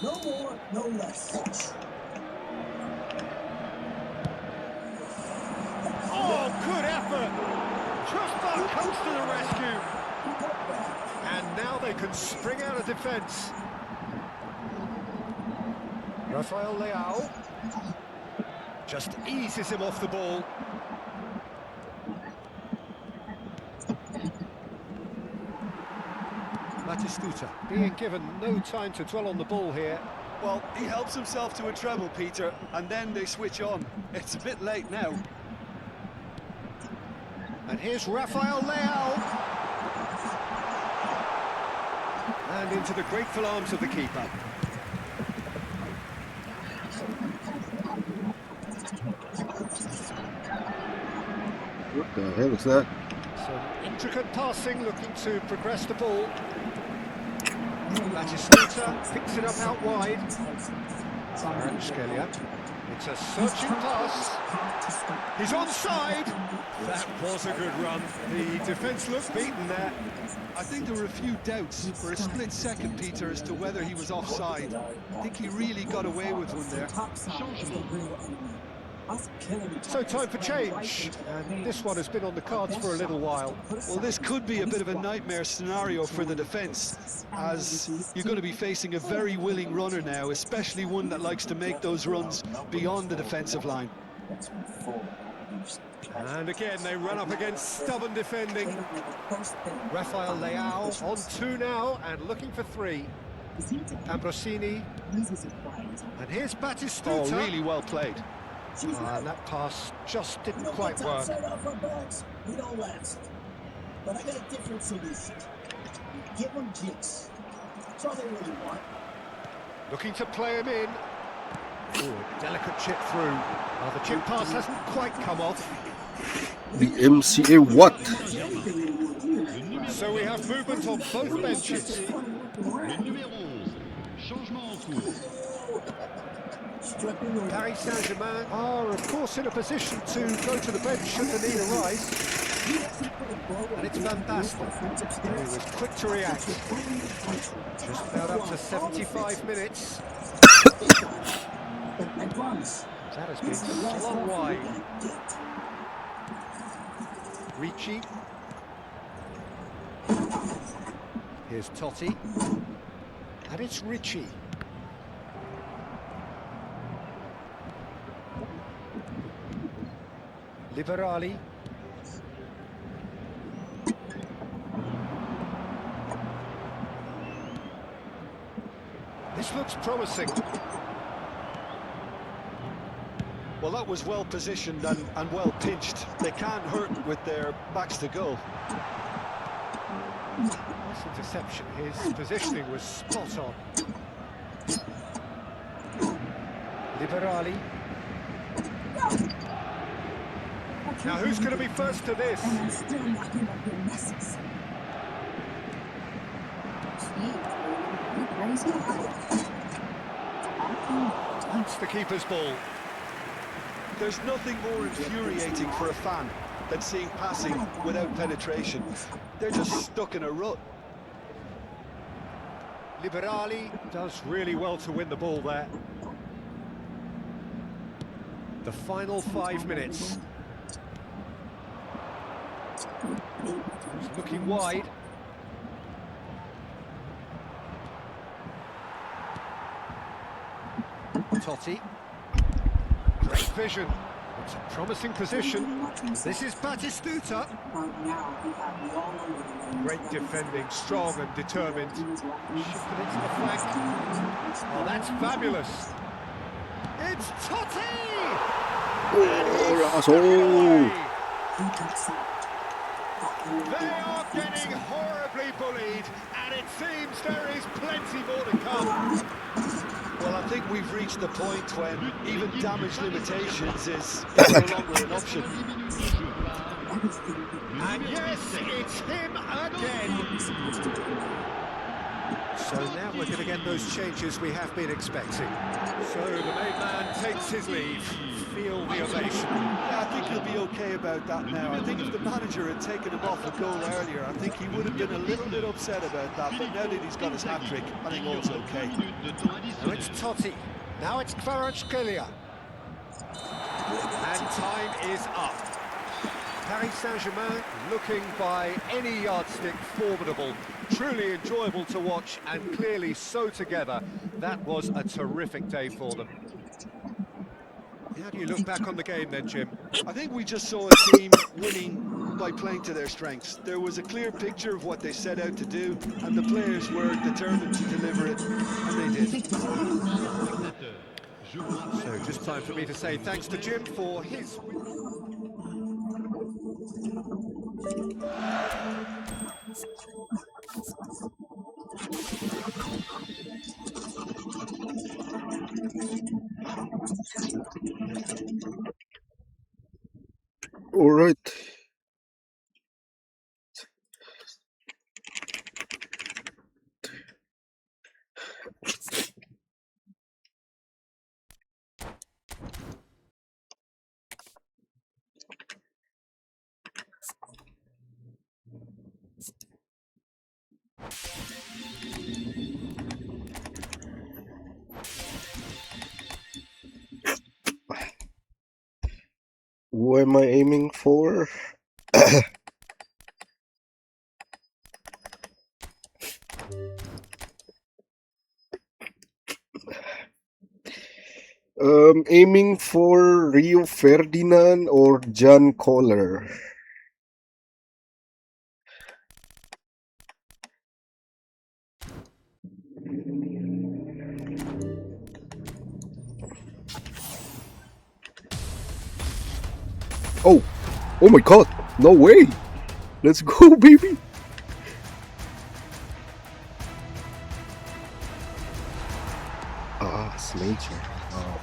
Speaker 7: No more, no less.
Speaker 1: Oh, good effort! Trustbar comes to the rescue. And now they can spring out of defence. Rafael Leao just eases him off the ball. Batistuta being given no time to dwell on the ball here.
Speaker 3: Well, he helps himself to a treble, Peter, and then they switch on. It's a bit late now.
Speaker 1: And here's Rafael Leao. And into the grateful arms of the keeper.
Speaker 4: What the hell is that?
Speaker 1: Some intricate passing, looking to progress the ball. Batistuta picks it up out wide. Kvaratskhelia. It's a searching pass. He's onside. That was a good run. The defence looked beaten there.
Speaker 3: I think there were a few doubts for a split second, Peter, as to whether he was offside. I think he really got away with one there.
Speaker 1: So time for change, and this one has been on the cards for a little while.
Speaker 3: Well, this could be a bit of a nightmare scenario for the defence, as you're going to be facing a very willing runner now, especially one that likes to make those runs beyond the defensive line.
Speaker 1: And again, they run up against stubborn defending. Rafael Leao on 2 now, and looking for 3. Ambrosini. And here's Batistuta.
Speaker 3: Oh, really well played.
Speaker 1: And that pass just didn't quite work.
Speaker 7: We don't last. But I got a different solution. Give them jigs. That's all they really want.
Speaker 1: Looking to play him in. Oh, a delicate chip through. Oh, the chip pass hasn't quite come off.
Speaker 4: The MCA what?
Speaker 1: So we have movement on both benches.
Speaker 2: Le numéro 11. Changement en cours.
Speaker 1: Paris Saint-Germain are, of course, in a position to go to the bench should the need arise. And it's Van Basten, who was quick to react. Just about up to 75 minutes. That has been slung wide. Ricci. Here's Totti. And it's Ricci. Liberali. This looks promising.
Speaker 3: Well, that was well positioned and well pinched. They can't hurt with their backs to goal.
Speaker 1: Nice interception. His positioning was spot on. Liberali. Now who's going to be first to this?
Speaker 7: And I'm still not giving up your messes.
Speaker 1: That's the keeper's ball.
Speaker 3: There's nothing more infuriating for a fan than seeing passing without penetration. They're just stuck in a rut.
Speaker 1: Liberali does really well to win the ball there. The final 5 minutes. He's looking wide. Totti. Great vision. It's a promising position. This is Batistuta. Great defending, strong and determined. Shifted into the flank. Oh, that's fabulous. It's Totti! They are getting horribly bullied, and it seems there is plenty more to come.
Speaker 3: Well, I think we've reached the point when even damage limitations is no longer an option.
Speaker 1: And yes, it's him again. So now we're going to get those changes we have been expecting. So the main man takes his leave. Feel the ovation.
Speaker 3: Yeah, I think he'll be okay about that now. I think if the manager had taken him off a goal earlier, I think he would have been a little bit upset about that. But now that he's got his hat-trick, I think all's okay.
Speaker 1: Now it's Totti. Now it's Kvaratskhelia. And time is up. Paris Saint-Germain looking by any yardstick formidable, truly enjoyable to watch and clearly so together. That was a terrific day for them. How do you look back on the game then, Jim?
Speaker 3: I think we just saw a team winning by playing to their strengths. There was a clear picture of what they set out to do, and the players were determined to deliver it, and they did.
Speaker 1: So just time for me to say thanks to Jim for his...
Speaker 4: All right. Who am I aiming for? Aiming for Rio Ferdinand or John Kohler. Oh, oh my God! No way! Let's go, baby! Ah, Slater. Oh.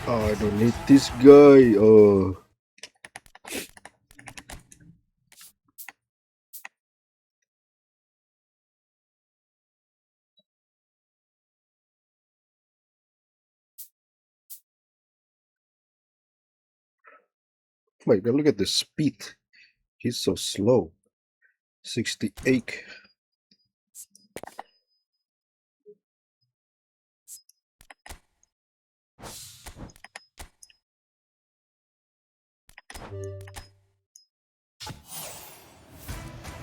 Speaker 4: Oh, I don't need this guy. My God, look at the speed. He's so slow. 68.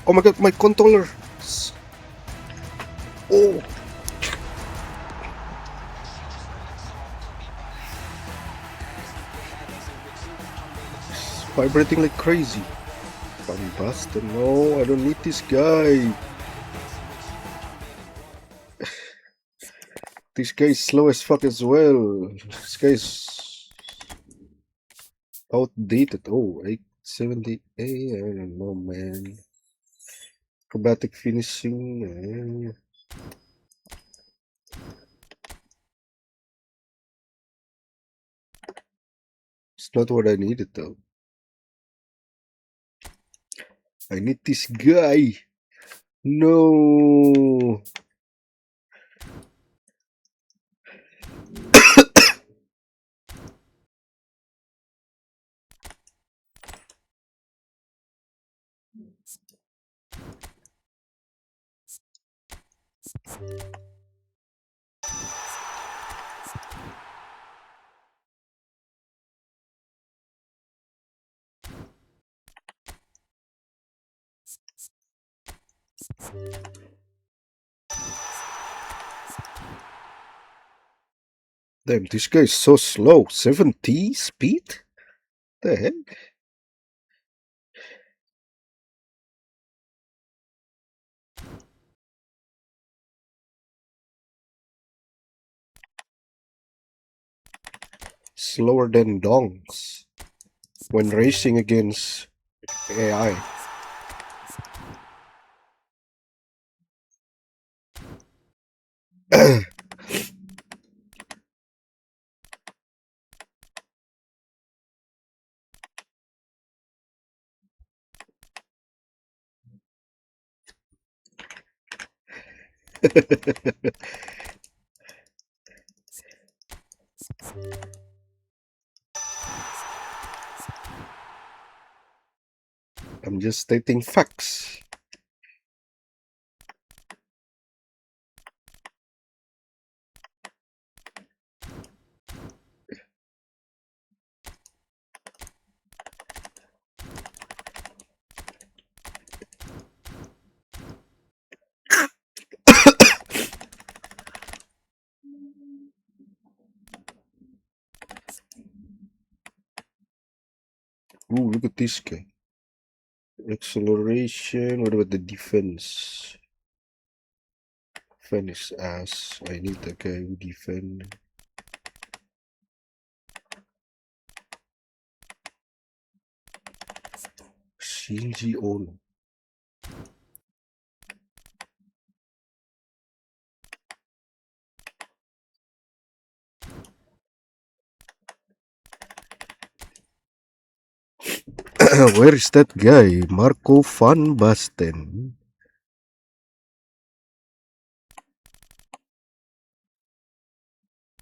Speaker 4: Oh my God, my controller. Oh. It's vibrating like crazy. Van Basten, no, I don't need this guy. This guy's slow as fuck as well. This guy's outdated. Oh, 878. I don't know, man. Acrobatic finishing. It's not what I needed though. I need this guy. No. Damn, this guy is so slow. 70 speed? The heck? Slower than dongs when racing against AI. I'm just stating facts. Ooh, look at this guy. Acceleration. What about the defense? Defense is ass. I need the guy who defend. Shinji Ono. Where is that guy? Marco van Basten.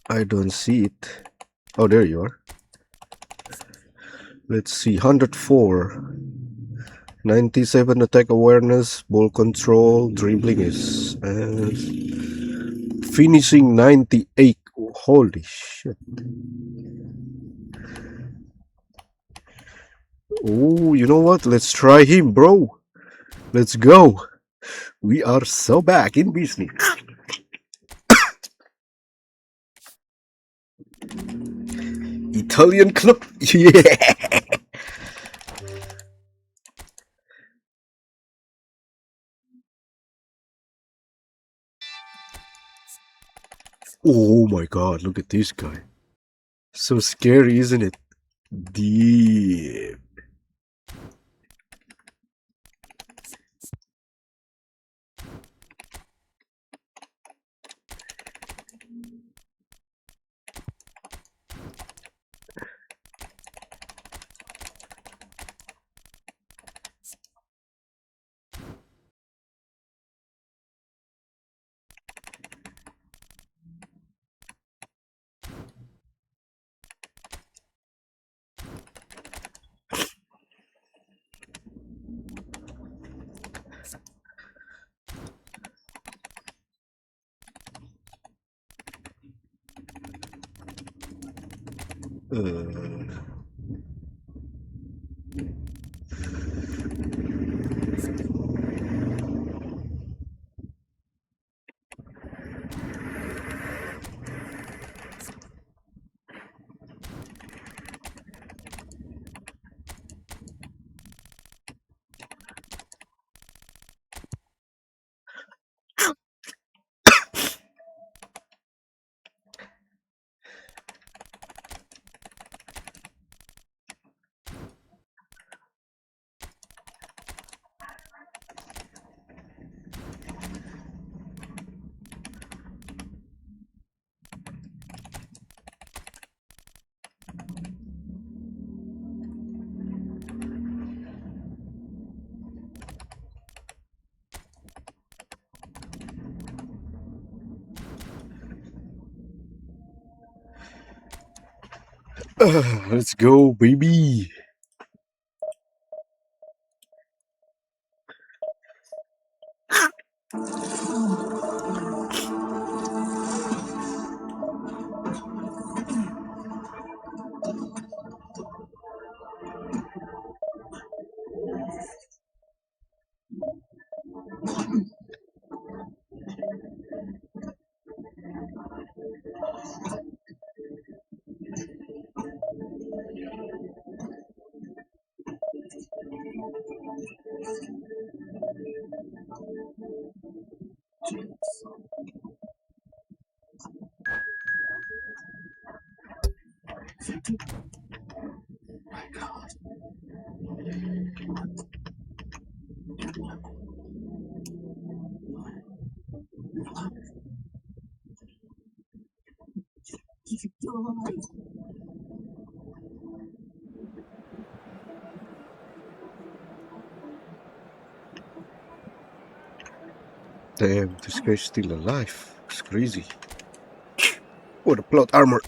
Speaker 4: I don't see it. Oh, there you are. Let's see. 104. 97 attack awareness, ball control, dribbling is finishing 98. Holy shit. Oh, you know what? Let's try him, bro. Let's go. We are so back in business. Italian club. Yeah. Oh my god, look at this guy. So scary, isn't it? Deep. Uh, Let's go, baby. Damn, this guy's still alive. It's crazy. What a plot armor.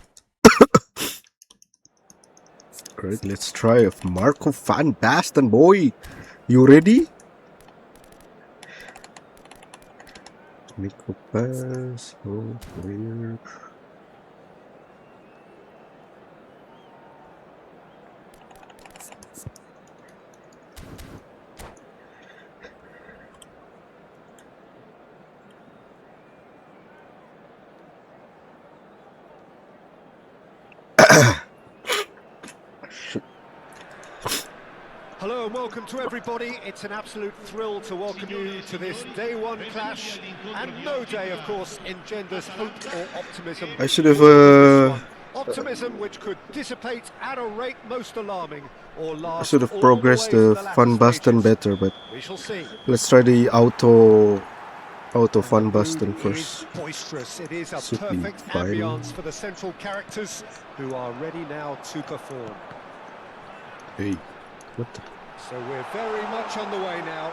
Speaker 4: Alright, let's try of Marco van Basten, boy. You ready? Nico pass. Oh, weird.
Speaker 1: Hello and welcome to everybody. It's an absolute thrill to welcome you to this day one clash. And no day, of course, engenders hope or optimism.
Speaker 4: I should have
Speaker 1: Optimism which could dissipate at a rate most alarming or last
Speaker 4: I should have
Speaker 1: all
Speaker 4: progressed
Speaker 1: the way to
Speaker 4: the
Speaker 1: the
Speaker 4: Van
Speaker 1: latter
Speaker 4: Basten
Speaker 1: stages.
Speaker 4: better, but
Speaker 1: We shall see.
Speaker 4: let's try the auto Van Basten
Speaker 1: Mood
Speaker 4: first.
Speaker 1: is boisterous. It is a
Speaker 4: Should be
Speaker 1: perfect
Speaker 4: fine.
Speaker 1: ambience for the central characters who are ready now to perform.
Speaker 4: Hey, what the?
Speaker 1: So we're very much on the way now.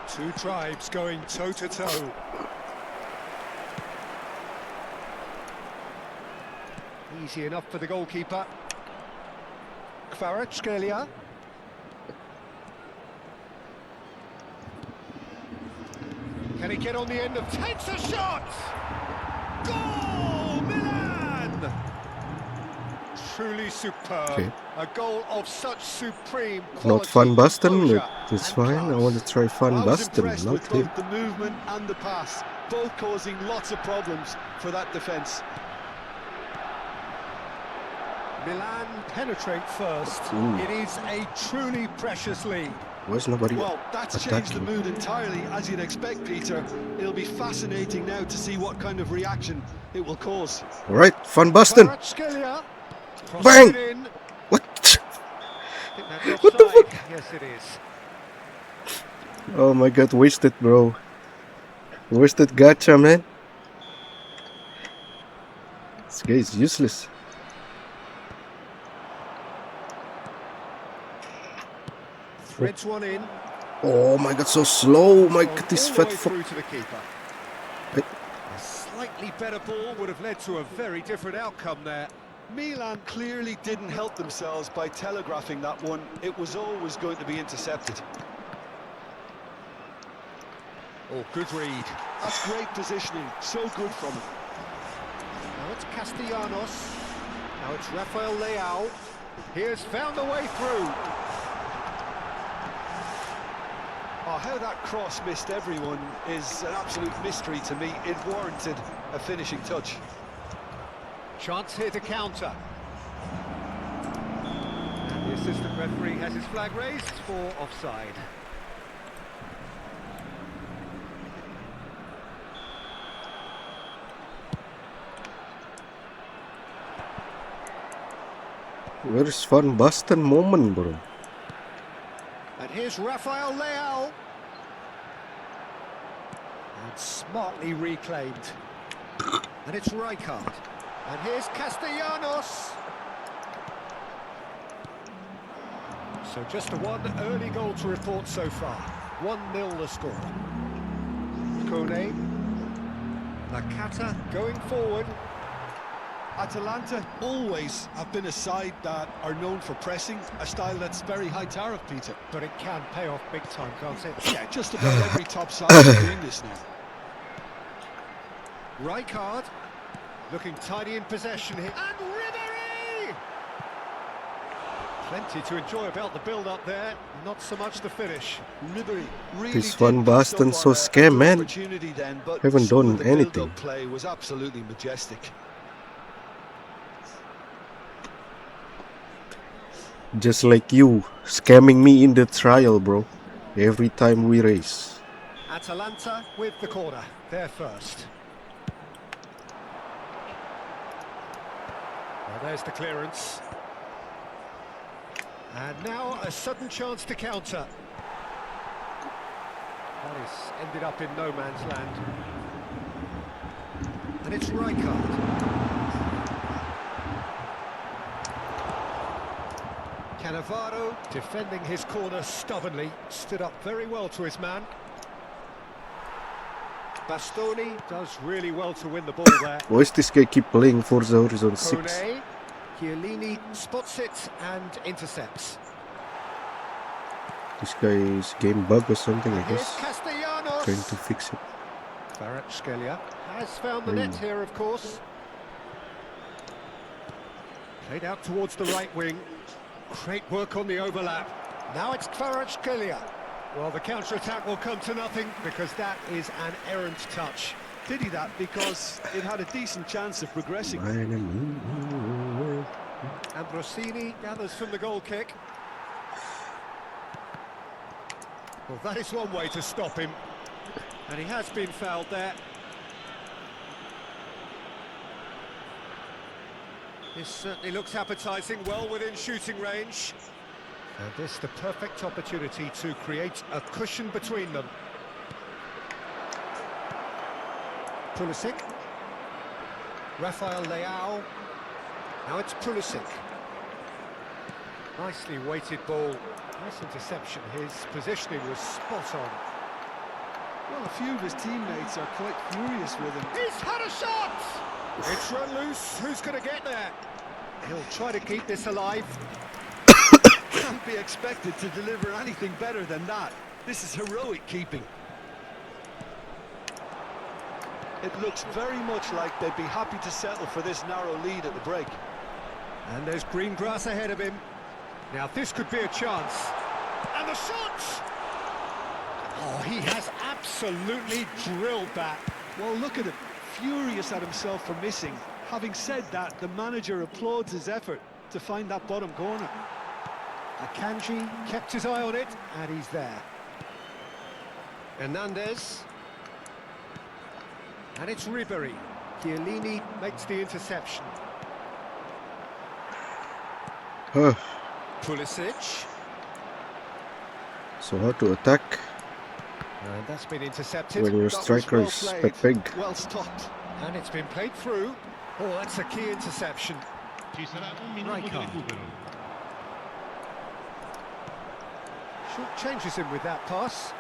Speaker 1: Two tribes going toe to toe. Easy enough for the goalkeeper. Kvaratskhelia. Can he get on the end of... Takes a shot! Goal! Milan! Truly superb.
Speaker 4: Okay.
Speaker 1: A goal of such supreme quality.
Speaker 4: Not Van Basten,
Speaker 1: composure,
Speaker 4: but it's
Speaker 1: and
Speaker 4: fine. I
Speaker 1: class.
Speaker 4: want to try Van
Speaker 3: I was
Speaker 4: Basten,
Speaker 3: impressed
Speaker 4: not
Speaker 3: with
Speaker 4: him.
Speaker 3: both the movement and the pass, both causing lots of problems for that defence.
Speaker 1: Milan penetrate first.
Speaker 4: Ooh.
Speaker 1: It is a truly precious lead.
Speaker 4: Where's nobody
Speaker 3: Well, that's changed the
Speaker 4: attacking?
Speaker 3: mood entirely, as you'd expect, Peter. It'll be fascinating now to see what kind of reaction it will cause.
Speaker 4: Alright, Van Basten!
Speaker 1: Kvaratskhelia. Crosses
Speaker 4: Bang!
Speaker 1: it in.
Speaker 4: What?
Speaker 1: I think that's
Speaker 4: What the
Speaker 1: offside. Yes, it is.
Speaker 4: Oh my god, wasted, bro. Wasted gacha, man. This guy is useless.
Speaker 1: Threads one in.
Speaker 4: Oh my god, so slow. My god, this
Speaker 1: All the
Speaker 4: fat
Speaker 1: way
Speaker 4: fuck.
Speaker 1: through to the keeper.
Speaker 4: Hey.
Speaker 1: A slightly better ball would have led to a very different outcome there.
Speaker 3: Milan clearly didn't help themselves by telegraphing that one. It was always going to be intercepted.
Speaker 1: Oh, good read.
Speaker 3: That's great positioning, so good from him.
Speaker 1: Now it's Castellanos. Now it's Rafael Leao. He has found a way through.
Speaker 3: Oh, how that cross missed everyone is an absolute mystery to me. It warranted a finishing touch.
Speaker 1: Chance here to counter. And the assistant referee has his flag raised for offside.
Speaker 4: Where's Van Basten moment, bro?
Speaker 1: And here's Rafael Leao. And smartly reclaimed. And it's Rijkaard. And here's Castellanos. So just one early goal to report so far. 1-0 the score. Kone. Nakata going forward.
Speaker 3: Atalanta always have been a side that are known for pressing, a style that's very high tariff, Peter.
Speaker 1: But it can pay off big time, can't it?
Speaker 3: Yeah, just about every top side is doing this now.
Speaker 1: Rijkaard looking tidy in possession here. And Ribéry! Plenty to enjoy about the build-up there, not so much the finish.
Speaker 3: Ribéry really
Speaker 4: This
Speaker 3: did
Speaker 4: Van
Speaker 3: pass up
Speaker 4: Basten
Speaker 3: on
Speaker 4: so
Speaker 3: a
Speaker 4: scam,
Speaker 3: good
Speaker 4: man.
Speaker 3: opportunity then, but
Speaker 4: Haven't
Speaker 3: some
Speaker 4: done
Speaker 3: of the build-up
Speaker 4: anything.
Speaker 3: play was absolutely majestic.
Speaker 4: Just like you, scamming me in the trial, bro. Every time we race.
Speaker 1: Atalanta with the corner, they're first. Well, there's the clearance. And now a sudden chance to counter. That is ended up in no man's land. And it's Rijkaard. Cannavaro defending his corner stubbornly, stood up very well to his man. Bastoni does really well to win the ball there.
Speaker 4: Why does this guy keep playing Forza Horizon 6?
Speaker 1: Kone, Chiellini spots it and intercepts.
Speaker 4: This guy is game bug or something, I
Speaker 1: And here's
Speaker 4: guess.
Speaker 1: Castellanos.
Speaker 4: Trying to fix it.
Speaker 1: Kvaratskhelia has found the net here, of course. Played out towards the right wing. Great work on the overlap. Now it's Kvaratskhelia. Well, the counter-attack will come to nothing because that is an errant touch.
Speaker 3: Pity that, because it had a decent chance of progressing.
Speaker 1: Ambrosini gathers from the goal kick. Well, that is one way to stop him. And he has been fouled there. This certainly looks appetising, well within shooting range. And this the perfect opportunity to create a cushion between them. Pulisic. Rafael Leao. Now it's Pulisic. Nicely weighted ball. Nice interception. His positioning was spot on.
Speaker 3: Well, a few of his teammates are quite furious with him.
Speaker 1: He's had a shot! It's run loose. Who's going to get there? He'll try to keep this alive.
Speaker 3: Can't be expected to deliver anything better than that. This is heroic keeping. It looks very much like they'd be happy to settle for this narrow lead at the break.
Speaker 1: And there's green grass ahead of him. Now this could be a chance. And the shot! Oh, he has absolutely drilled that.
Speaker 3: Well, look at him, furious at himself for missing. Having said that, the manager applauds his effort to find that bottom corner.
Speaker 1: Akanji kept his eye on it, and he's there. Hernandez. And it's Ribéry. Chiellini makes the interception. Pulisic.
Speaker 4: So how to attack
Speaker 1: And that's been intercepted.
Speaker 4: when your
Speaker 3: That was
Speaker 4: striker
Speaker 3: well
Speaker 4: is
Speaker 3: played.
Speaker 4: that big?
Speaker 3: Well stopped.
Speaker 1: And it's been played through. Oh, that's a key interception.
Speaker 2: Ci sarà un minuto di
Speaker 1: Rijkaard.
Speaker 2: recupero.
Speaker 1: Short changes him with that pass.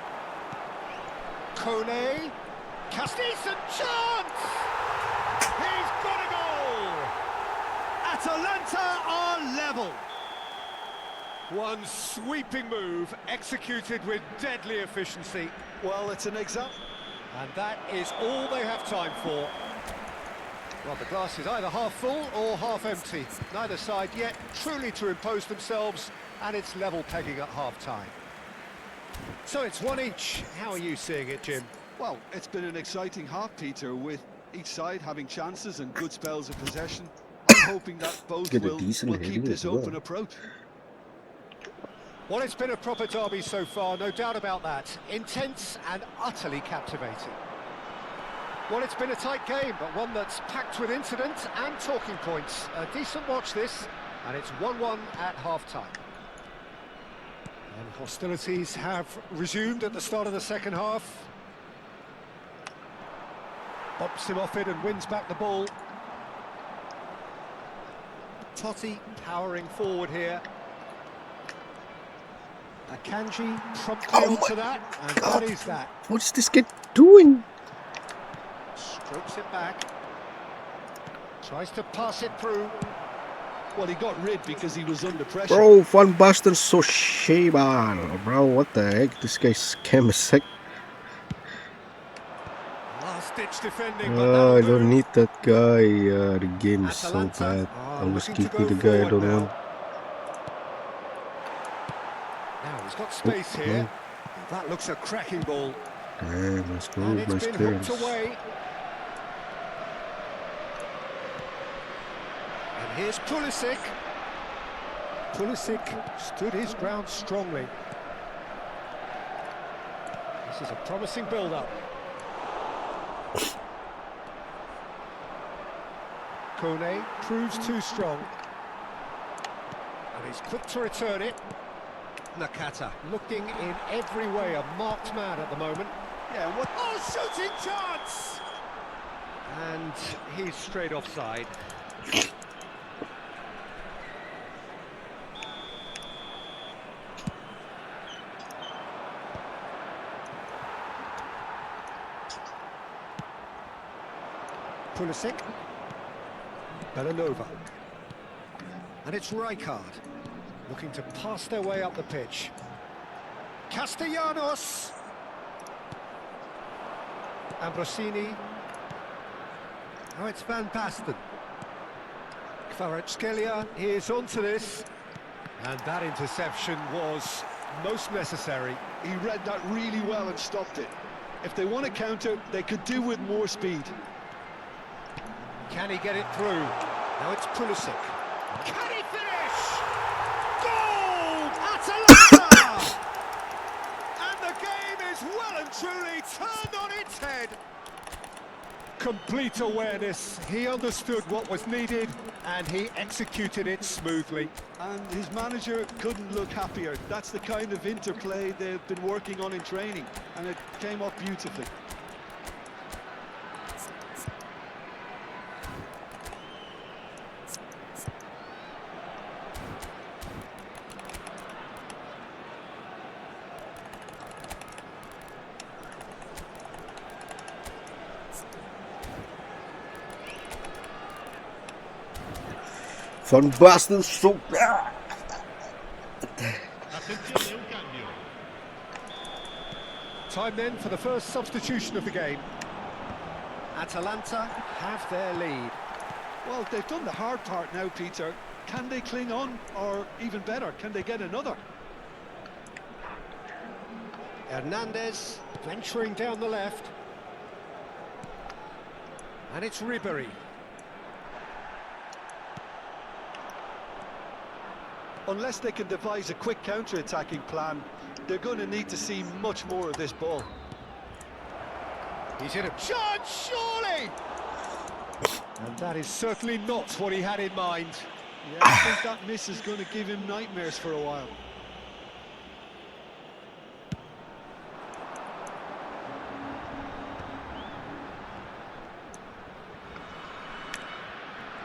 Speaker 1: Kone. Castisen chance! He's got a goal! Atalanta are level. One sweeping move executed with deadly efficiency.
Speaker 3: Well, it's an example.
Speaker 1: And that is all they have time for. Well, the glass is either half full or half empty. Neither side yet truly to impose themselves, and it's level pegging at half-time. So it's one each. How are you seeing it, Jim?
Speaker 3: Well, it's been an exciting half, Peter, with each side having chances and good spells of possession. I'm hoping that both
Speaker 4: Get a
Speaker 3: will
Speaker 4: decent
Speaker 3: keep
Speaker 4: heading
Speaker 3: this
Speaker 4: as well.
Speaker 3: open approach.
Speaker 1: Well, it's been a proper derby so far, no doubt about that. Intense and utterly captivating. Well, it's been a tight game, but one that's packed with incident and talking points. A decent watch this, and it's 1-1 at half-time. And hostilities have resumed at the start of the second half. Bumps him off it and wins back the ball. Totti powering forward here. Akanji promptly onto that, and what is that?
Speaker 4: What is this kid doing?
Speaker 1: Strokes it back. Tries to pass it through.
Speaker 3: Well, he got rid because he was under pressure.
Speaker 4: Bro, Van Basten so shaman. Bro, what the heck? This guy's scam as heck.
Speaker 1: Last-ditch defending, but that'll
Speaker 4: I
Speaker 1: do.
Speaker 4: don't need that guy. The game is so
Speaker 1: Atalanta
Speaker 4: bad.
Speaker 1: are
Speaker 4: Always
Speaker 1: looking to
Speaker 4: give me
Speaker 1: go
Speaker 4: the guy I
Speaker 1: forward
Speaker 4: don't
Speaker 1: now.
Speaker 4: want.
Speaker 1: Now he's got space here. That looks a cracking ball.
Speaker 4: Damn, let's go.
Speaker 1: And it's
Speaker 4: Nice
Speaker 1: been
Speaker 4: clearance.
Speaker 1: hooked away. And here's Pulisic. Pulisic stood his ground strongly. This is a promising build-up. Kone proves too strong. And he's quick to return it. Nakata looking in every way a marked man at the moment.
Speaker 3: Yeah, what?
Speaker 1: Oh, shooting chance! And he's straight offside. Pulisic. Belanova. And it's Rijkaard looking to pass their way up the pitch. Castellanos. Ambrosini. Now it's Van Basten. Kvaratskhelia is onto this. And that interception was most necessary.
Speaker 3: He read that really well and stopped it. If they want to counter, they could do with more speed.
Speaker 1: Can he get it through? Now it's Pulisic. Can he finish? Goal! Atalanta! And the game is well and truly turned on its head. Complete awareness. He understood what was needed and he executed it smoothly.
Speaker 3: And his manager couldn't look happier. That's the kind of interplay they've been working on in training, and it came up beautifully.
Speaker 4: Van Basten so bad.
Speaker 2: Attenzione, un cambio.
Speaker 1: Time then for the first substitution of the game. Atalanta have their lead.
Speaker 3: Well, they've done the hard part now, Peter. Can they cling on, or even better, can they get another?
Speaker 1: Hernandez venturing down the left. And it's Ribéry.
Speaker 3: Unless they can devise a quick counter-attacking plan, they're going to need to see much more of this ball.
Speaker 1: He's in a chance, surely! And that is certainly not what he had in mind.
Speaker 3: Yeah, I think that miss is going to give him nightmares for a while.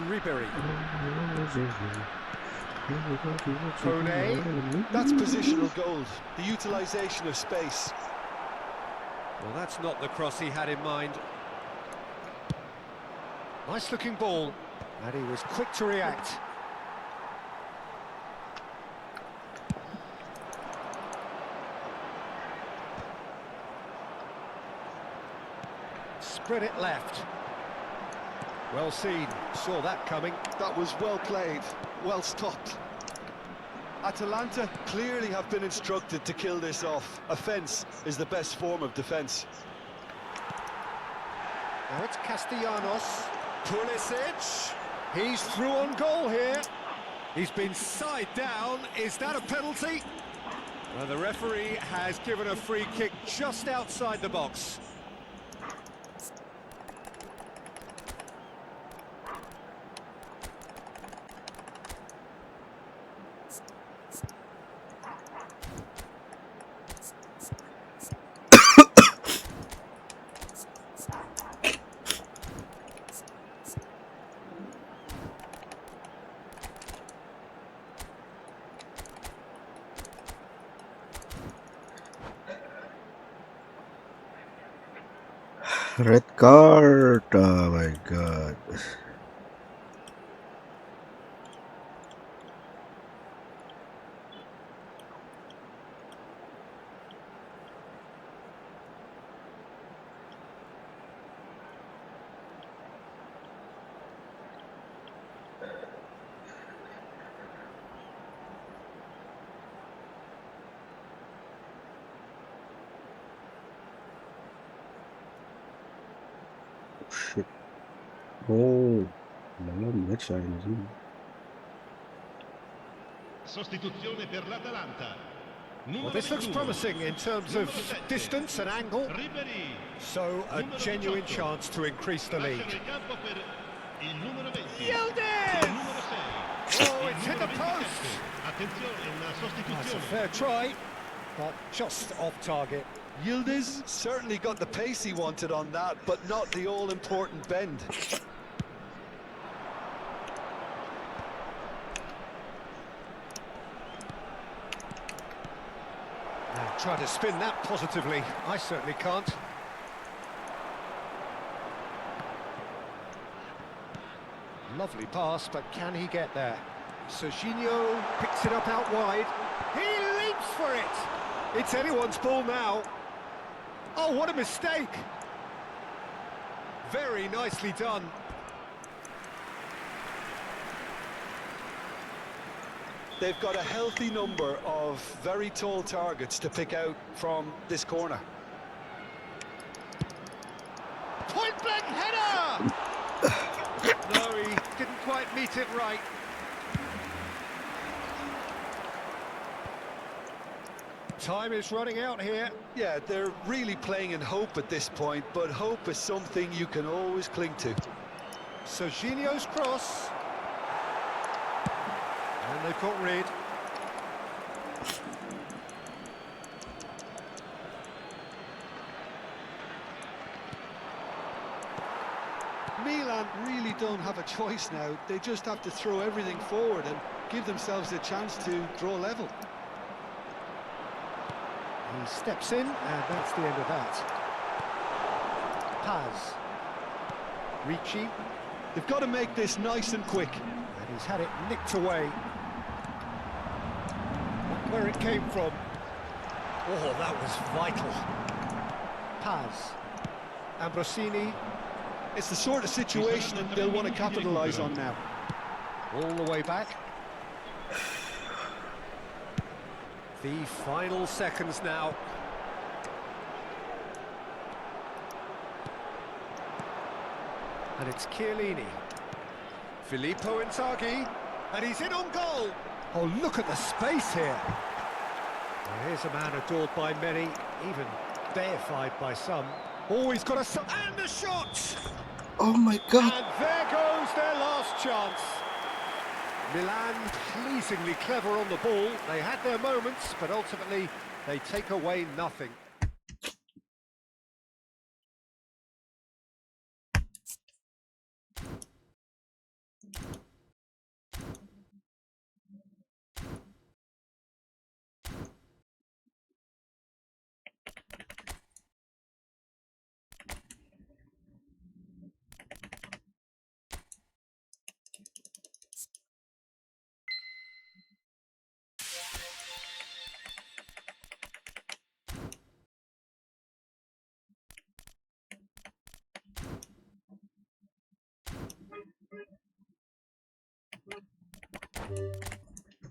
Speaker 1: Ribéry. Kone.
Speaker 3: That's positional gold, the utilisation of space.
Speaker 1: Well, that's not the cross he had in mind. Nice looking ball, and he was quick to react. Spread it left. Well seen, saw that coming.
Speaker 3: That was well played, well stopped. Atalanta clearly have been instructed to kill this off. Offence is the best form of defence.
Speaker 1: Now it's Castellanos. Pulisic. He's through on goal here. He's been side down. Is that a penalty? Well, the referee has given a free kick just outside the box.
Speaker 4: Red card. Oh my god. Shit. Oh, là, match aynı.
Speaker 2: Sostituzione per l'Atalanta.
Speaker 1: Well,
Speaker 2: Numero
Speaker 1: this looks
Speaker 2: 21.
Speaker 1: promising in terms of
Speaker 2: Numero 7.
Speaker 1: distance and angle.
Speaker 2: Ribéry.
Speaker 1: So, a
Speaker 2: Numero
Speaker 1: genuine
Speaker 2: 18.
Speaker 1: chance to increase the lead.
Speaker 2: Lasciano il campo per il numero 20.
Speaker 1: Yildiz!
Speaker 2: Il numero 6.
Speaker 1: Oh,
Speaker 2: Il
Speaker 1: it's hit
Speaker 2: numero
Speaker 1: the
Speaker 2: 27.
Speaker 1: post!
Speaker 2: Attenzione, una
Speaker 1: That's a
Speaker 2: sostituzione.
Speaker 1: fair try, but just off target.
Speaker 3: Yildiz certainly got the pace he wanted on that, but not the all-important bend.
Speaker 1: Try to spin that positively. I certainly can't. Lovely pass, but can he get there? Serginho picks it up out wide. He leaps for it! It's anyone's ball now. Oh, what a mistake! Very nicely done.
Speaker 3: They've got a healthy number of very tall targets to pick out from this corner.
Speaker 1: Point blank header! No, he didn't quite meet it right. Time is running out here.
Speaker 3: Yeah, they're really playing in hope at this point, but hope is something you can always cling to.
Speaker 1: Serginho's cross. And they've got rid.
Speaker 3: Milan really don't have a choice now. They just have to throw everything forward and give themselves a chance to draw level.
Speaker 1: He steps in, and that's the end of that. Paz. Ricci.
Speaker 3: They've got to make this nice and quick.
Speaker 1: And he's had it nicked away. Not where it came from. Oh, that was vital. Paz. Ambrosini.
Speaker 3: It's the sort of situation that they'll want to capitalise on now.
Speaker 1: All the way back. The final seconds now. And it's Chiellini. Filippo Inzaghi. And he's in on goal. Oh, look at the space here. Well, here's a man adored by many, even deified by some. Oh, he's got a... And the shot!
Speaker 4: Oh my god.
Speaker 1: And there goes their last chance. Milan pleasingly clever on the ball. They had their moments, but ultimately they take away nothing.